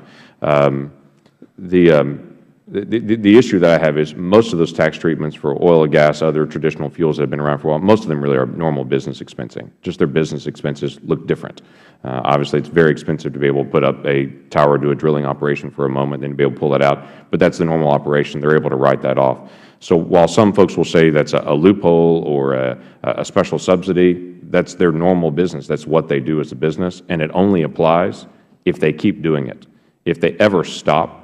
The issue that I have is most of those tax treatments for oil and gas, other traditional fuels that have been around for a while, most of them really are normal business expensing. Just their business expenses look different. Obviously, it's very expensive to be able to put up a tower, do a drilling operation for a moment, then be able to pull that out. But that's the normal operation. They're able to write that off. So while some folks will say that's a loophole or a special subsidy, that's their normal business. That's what they do as a business, and it only applies if they keep doing it. If they ever stop,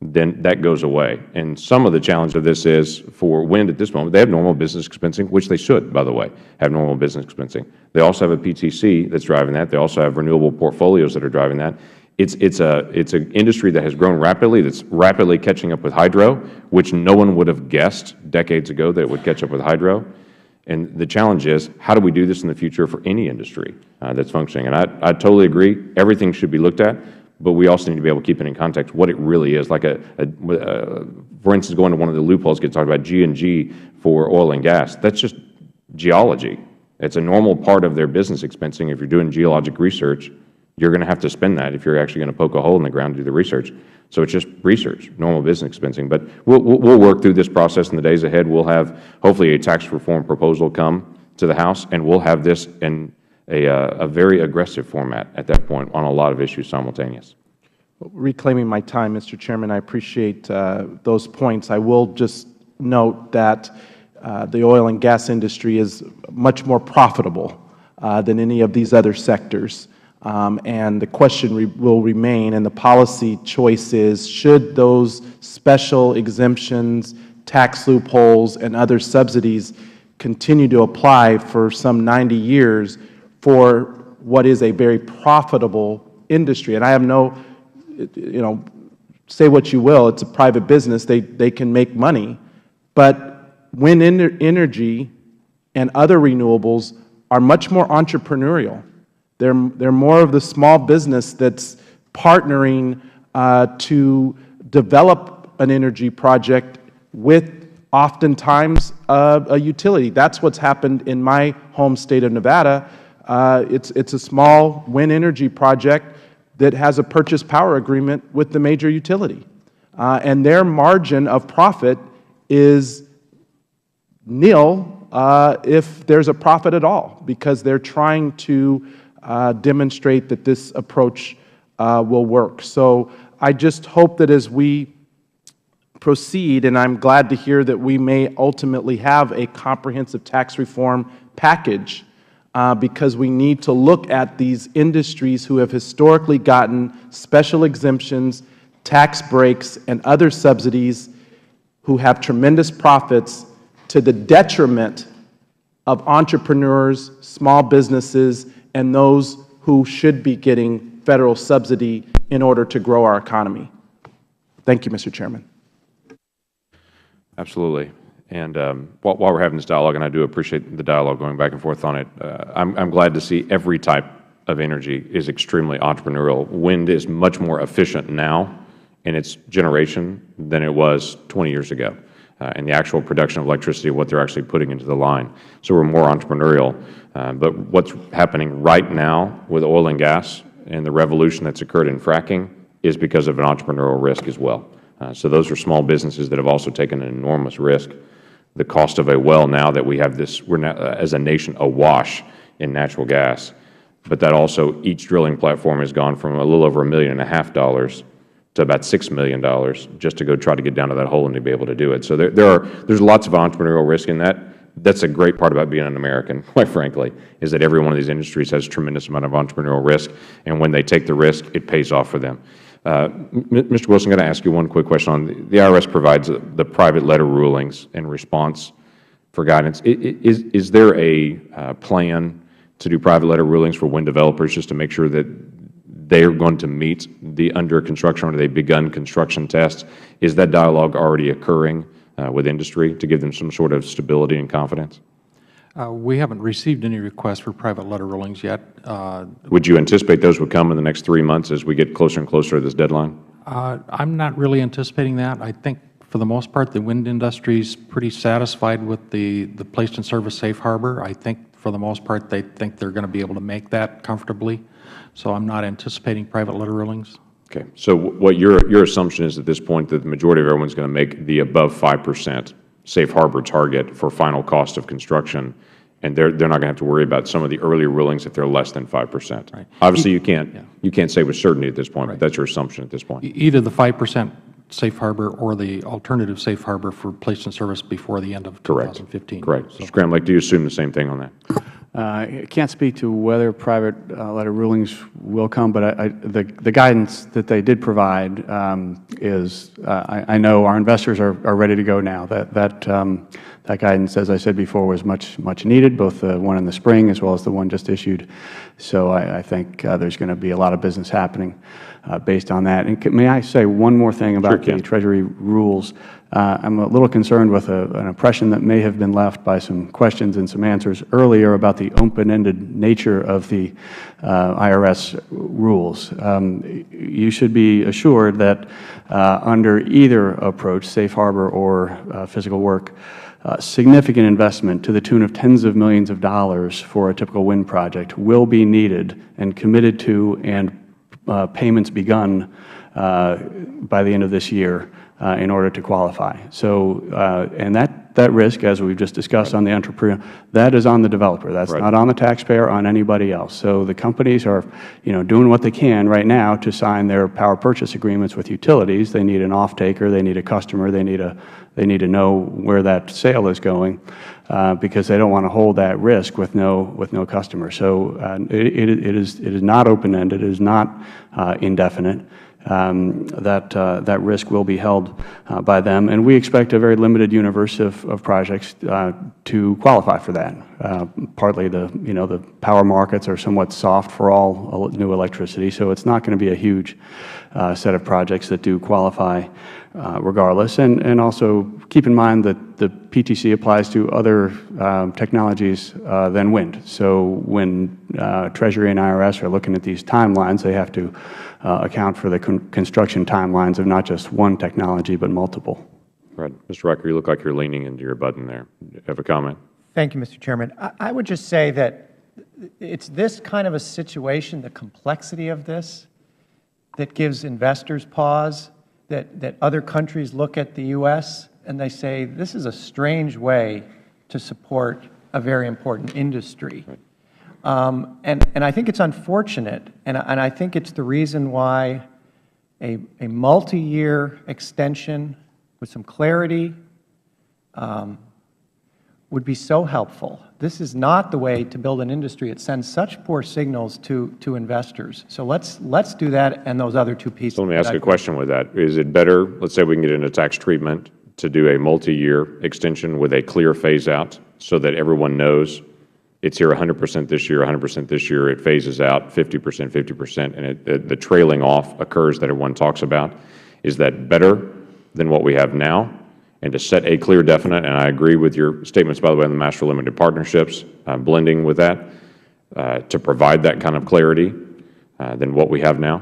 then that goes away. And some of the challenge of this is for wind at this moment, they have normal business expensing, which they should, by the way, have normal business expensing. They also have a PTC that's driving that. They also have renewable portfolios that are driving that. It's an industry that has grown rapidly, that's rapidly catching up with hydro, which no one would have guessed decades ago that it would catch up with hydro. And the challenge is, how do we do this in the future for any industry that's functioning? And I totally agree. Everything should be looked at. But we also need to be able to keep it in context what it really is. Like for instance, going to one of the loopholes, get talked about G&G for oil and gas. That's just geology. It's a normal part of their business expensing. If you're doing geologic research, you're going to have to spend that if you're actually going to poke a hole in the ground to do the research. So it's just research, normal business expensing. But we'll work through this process in the days ahead. We'll have hopefully a tax reform proposal come to the House, and we'll have this in a very aggressive format at that point on a lot of issues simultaneous. Reclaiming my time, Mr. Chairman, I appreciate those points. I will just note that the oil and gas industry is much more profitable than any of these other sectors. And the question will remain, and the policy choice is, should those special exemptions, tax loopholes, and other subsidies continue to apply for some 90 years for what is a very profitable industry. And I have no, say what you will, it's a private business, they can make money. But wind energy and other renewables are much more entrepreneurial. They're more of the small business that's partnering to develop an energy project with oftentimes a utility. That's what's happened in my home state of Nevada. It's a small wind energy project that has a purchase power agreement with the major utility. And their margin of profit is nil if there's a profit at all, because they're trying to demonstrate that this approach will work. So I just hope that as we proceed, and I'm glad to hear that we may ultimately have a comprehensive tax reform package, because we need to look at these industries who have historically gotten special exemptions, tax breaks, and other subsidies, who have tremendous profits to the detriment of entrepreneurs, small businesses, and those who should be getting Federal subsidy in order to grow our economy. Thank you, Mr. Chairman. Absolutely. And while we're having this dialogue, and I do appreciate the dialogue going back and forth on it, I'm glad to see every type of energy is extremely entrepreneurial. Wind is much more efficient now in its generation than it was 20 years ago, and the actual production of electricity, what they're actually putting into the line. So we're more entrepreneurial. But what's happening right now with oil and gas and the revolution that's occurred in fracking is because of an entrepreneurial risk as well. So those are small businesses that have also taken an enormous risk. The cost of a well, now that we have this, we're now, as a nation, awash in natural gas. But that also, each drilling platform has gone from a little over $1.5 million to about $6 million just to go try to get down to that hole and to be able to do it. So there's lots of entrepreneurial risk in that. That's a great part about being an American, quite frankly, is that every one of these industries has a tremendous amount of entrepreneurial risk, and when they take the risk, it pays off for them. Mr. Wilson, I'm going to ask you one quick question on the IRS provides the private letter rulings in response for guidance. Is there a plan to do private letter rulings for wind developers just to make sure that they are going to meet the under construction or they've begun construction tests? Is that dialogue already occurring with industry to give them some sort of stability and confidence? We haven't received any requests for private letter rulings yet. Would you anticipate those would come in the next 3 months as we get closer and closer to this deadline? I'm not really anticipating that. I think for the most part the wind industry is pretty satisfied with the placed in service safe harbor. I think for the most part they think they're going to be able to make that comfortably. So I'm not anticipating private letter rulings. Okay. So what your assumption is at this point that the majority of everyone's going to make the above 5% safe harbor target for final cost of construction, and they're not going to have to worry about some of the earlier rulings if they're less than 5%. Right. Obviously, you can't say with certainty at this point, but that's your assumption at this point. Either the 5% safe harbor or the alternative safe harbor for placed in service before the end of 2015. Correct. Mr. GRAMLICH, do you assume the same thing on that? I can't speak to whether private letter rulings will come, but the guidance that they did provide is, I know our investors are ready to go now. That guidance, as I said before, was much needed, both the one in the spring as well as the one just issued. So I think there's going to be a lot of business happening based on that. And may I say one more thing about the Treasury rules? I'm a little concerned with an impression that may have been left by some questions and some answers earlier about the open-ended nature of the IRS rules. You should be assured that under either approach, safe harbor or physical work, significant investment to the tune of tens of millions of dollars for a typical wind project will be needed and committed to, and payments begun by the end of this year in order to qualify. So, and that risk, as we've just discussed on the entrepreneur, that is on the developer. That's not on the taxpayer, on anybody else. So the companies are, doing what they can right now to sign their power purchase agreements with utilities. They need an off-taker. They need a customer. They need to know where that sale is going, because they don't want to hold that risk with no customer. So it is not open-ended. It is not indefinite. that risk will be held by them. And we expect a very limited universe of projects to qualify for that. Partly the power markets are somewhat soft for all new electricity, so it's not going to be a huge set of projects that do qualify regardless. And also keep in mind that the PTC applies to other technologies than wind. So when Treasury and IRS are looking at these timelines, they have to account for the construction timelines of not just one technology but multiple. Right. Mr. Reicher, you look like you're leaning into your button there. You have a comment? Thank you, Mr. Chairman. I would just say that it's this kind of a situation, the complexity of this, that gives investors pause, that other countries look at the U.S. and they say, this is a strange way to support a very important industry. Right. And I think it's unfortunate, and I think it's the reason why a multi-year extension with some clarity would be so helpful. This is not the way to build an industry. It sends such poor signals to investors. So let's do that and those other two pieces. So let me ask a question with that. Is it better, let's say we can get into tax treatment, to do a multi-year extension with a clear phase-out so that everyone knows it's here 100% this year, 100% this year, it phases out 50%, 50%, and the trailing off occurs that everyone talks about? Is that better than what we have now? And to set a clear, definite, and I agree with your statements, by the way, on the master limited partnerships, blending with that, to provide that kind of clarity than what we have now?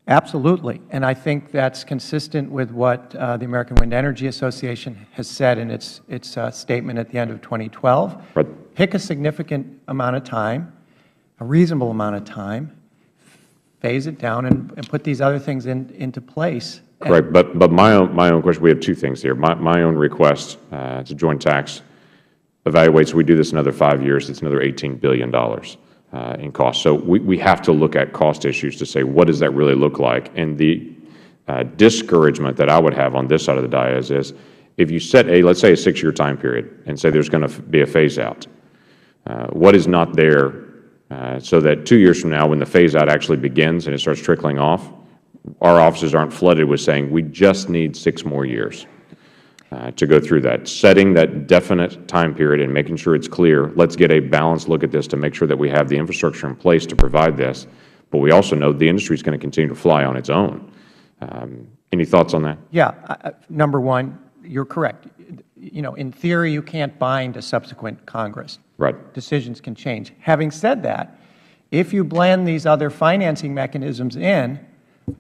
Absolutely. And I think that's consistent with what the American Wind Energy Association has said in its statement at the end of 2012. Right. Pick a significant amount of time, a reasonable amount of time, phase it down, and put these other things into place. Correct. But my own question, we have two things here. My own request to joint tax evaluates, we do this another 5 years, it's another $18 billion in cost. So we have to look at cost issues to say, what does that really look like? And the discouragement that I would have on this side of the dais is, if you set let's say a 6-year time period and say there's going to be a phase out, what is not there so that 2 years from now, when the phase out actually begins and it starts trickling off, our offices aren't flooded with saying, we just need 6 more years to go through that. Setting that definite time period and making sure it's clear, let's get a balanced look at this to make sure that we have the infrastructure in place to provide this. But we also know the industry is going to continue to fly on its own. Any thoughts on that? Yeah. Number one, you're correct. In theory, you can't bind a subsequent Congress. Right. Decisions can change. Having said that, if you blend these other financing mechanisms in,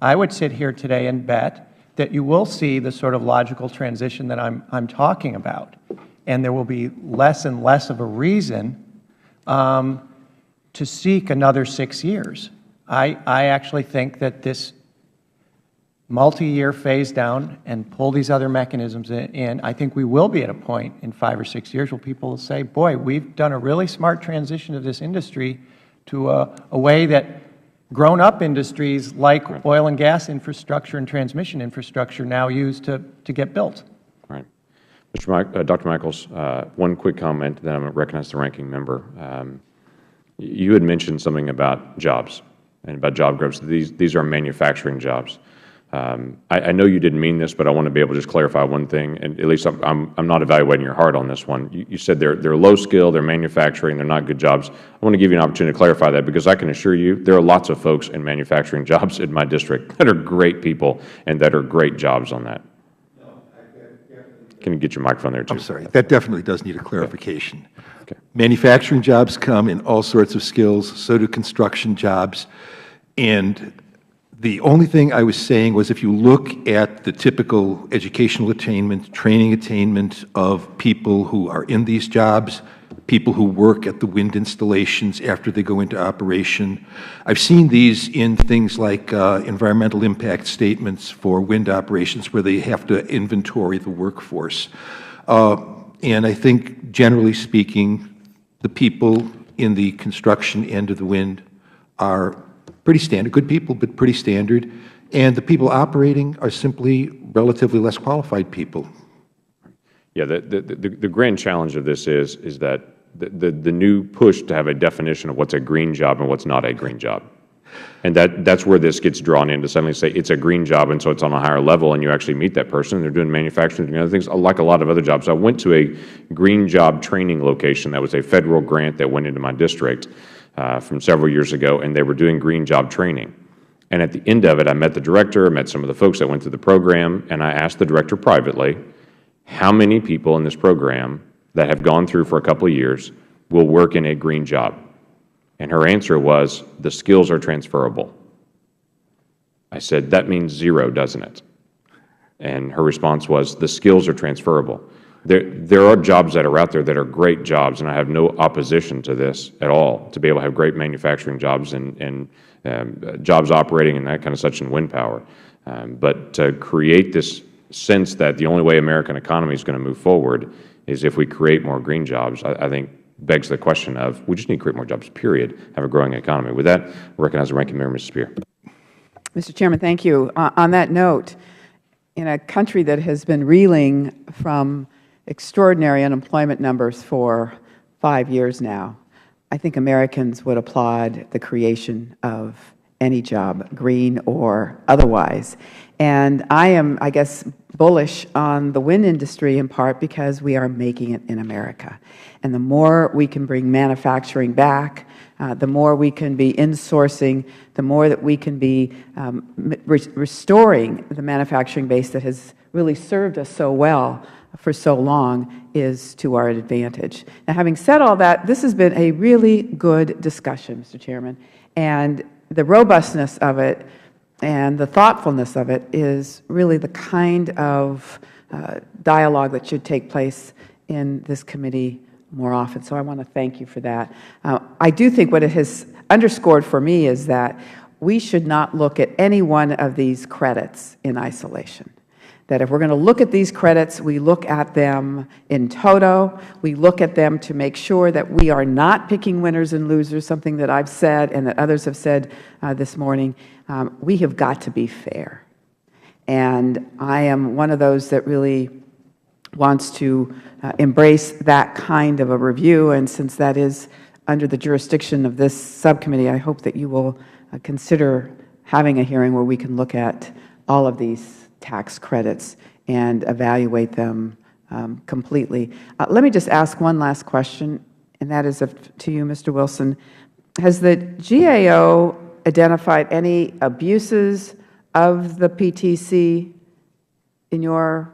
I would sit here today and bet that you will see the sort of logical transition that I'm talking about, and there will be less and less of a reason to seek another 6 years. I actually think that this multi-year phase down and pull these other mechanisms in, I think we will be at a point in 5 or 6 years where people will say, boy, we've done a really smart transition of this industry to a way that grown-up industries like oil and gas infrastructure and transmission infrastructure now use to get built. Right. Dr. Michaels, one quick comment, then I'm going to recognize the ranking member. You had mentioned something about jobs and about job growth. These are manufacturing jobs. I know you didn't mean this, but I want to be able to just clarify one thing, and at least I'm not evaluating your heart on this one. You said they're low skill, they're manufacturing, they're not good jobs. I want to give you an opportunity to clarify that, because I can assure you there are lots of folks in manufacturing jobs in my district that are great people and that are great jobs on that. Can you get your microphone there, too? I'm sorry. That definitely does need a clarification. Okay. Manufacturing jobs come in all sorts of skills, so do construction jobs. And the only thing I was saying was, if you look at the typical educational attainment, training attainment of people who are in these jobs, people who work at the wind installations after they go into operation, I've seen these in things like environmental impact statements for wind operations, where they have to inventory the workforce. And I think, generally speaking, the people in the construction end of the wind are pretty standard, good people, but pretty standard. And the people operating are simply relatively less qualified people. Yeah, the grand challenge of this is that the new push to have a definition of what's a green job and what's not a green job. And that's where this gets drawn in, to suddenly say it's a green job, and so it's on a higher level, and you actually meet that person, and they're doing manufacturing and other things, like a lot of other jobs. I went to a green job training location that was a Federal grant that went into my district from several years ago, and they were doing green job training. And at the end of it, I met the director, I met some of the folks that went through the program, and I asked the director privately, how many people in this program that have gone through for a couple of years will work in a green job? And her answer was, the skills are transferable. I said, that means zero, doesn't it? And her response was, the skills are transferable. There are jobs that are out there that are great jobs, and I have no opposition to this at all, to be able to have great manufacturing jobs and jobs operating and that kind of such in wind power. But to create this sense that the only way American economy is going to move forward is if we create more green jobs, I think begs the question of, we just need to create more jobs, period, have a growing economy. With that, I recognize the Ranking Member, Mr. Speer. Mr. Chairman, thank you. On that note, in a country that has been reeling from extraordinary unemployment numbers for 5 years now, I think Americans would applaud the creation of any job, green or otherwise. And I am, I guess, bullish on the wind industry in part because we are making it in America. And the more we can bring manufacturing back, the more we can be insourcing, the more that we can be restoring the manufacturing base that has really served us so well for so long is to our advantage. Now, having said all that, this has been a really good discussion, Mr. Chairman, and the robustness of it and the thoughtfulness of it is really the kind of dialogue that should take place in this committee more often. So I want to thank you for that. I do think what it has underscored for me is that we should not look at any one of these credits in isolation. That if we're going to look at these credits, we look at them in toto. We look at them to make sure that we are not picking winners and losers, something that I've said and that others have said this morning. We have got to be fair. And I am one of those that really wants to embrace that kind of a review. And since that is under the jurisdiction of this subcommittee, I hope that you will consider having a hearing where we can look at all of these tax credits and evaluate them completely. Let me just ask one last question, and that is to you, Mr. Wilson. Has the GAO identified any abuses of the PTC in your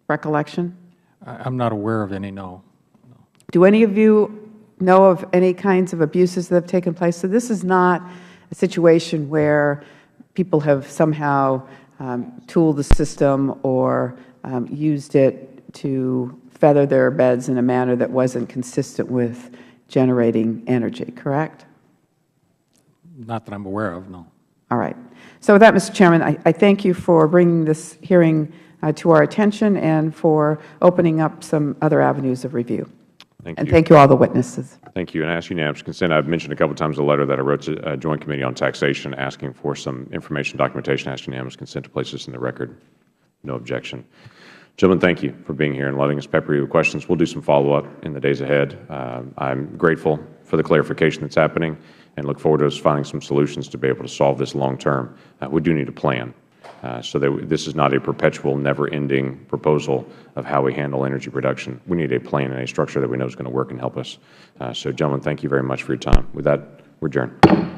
recollection? I'm not aware of any, no. Do any of you know of any kinds of abuses that have taken place? So this is not a situation where people have somehow tooled the system or used it to feather their beds in a manner that wasn't consistent with generating energy, correct? Not that I'm aware of, no. All right. So with that, Mr. Chairman, I thank you for bringing this hearing to our attention and for opening up some other avenues of review. Thank you. And thank you all the witnesses. Thank you. And I ask unanimous consent. I've mentioned a couple of times a letter that I wrote to a Joint Committee on Taxation asking for some information documentation. I ask unanimous consent to place this in the record. No objection. Gentlemen, thank you for being here and letting us pepper you with questions. We'll do some follow-up in the days ahead. I'm grateful for the clarification that's happening and look forward to us finding some solutions to be able to solve this long term. We do need a plan. So that this is not a perpetual, never-ending proposal of how we handle energy production. We need a plan and a structure that we know is going to work and help us. So, gentlemen, thank you very much for your time. With that, we're adjourned.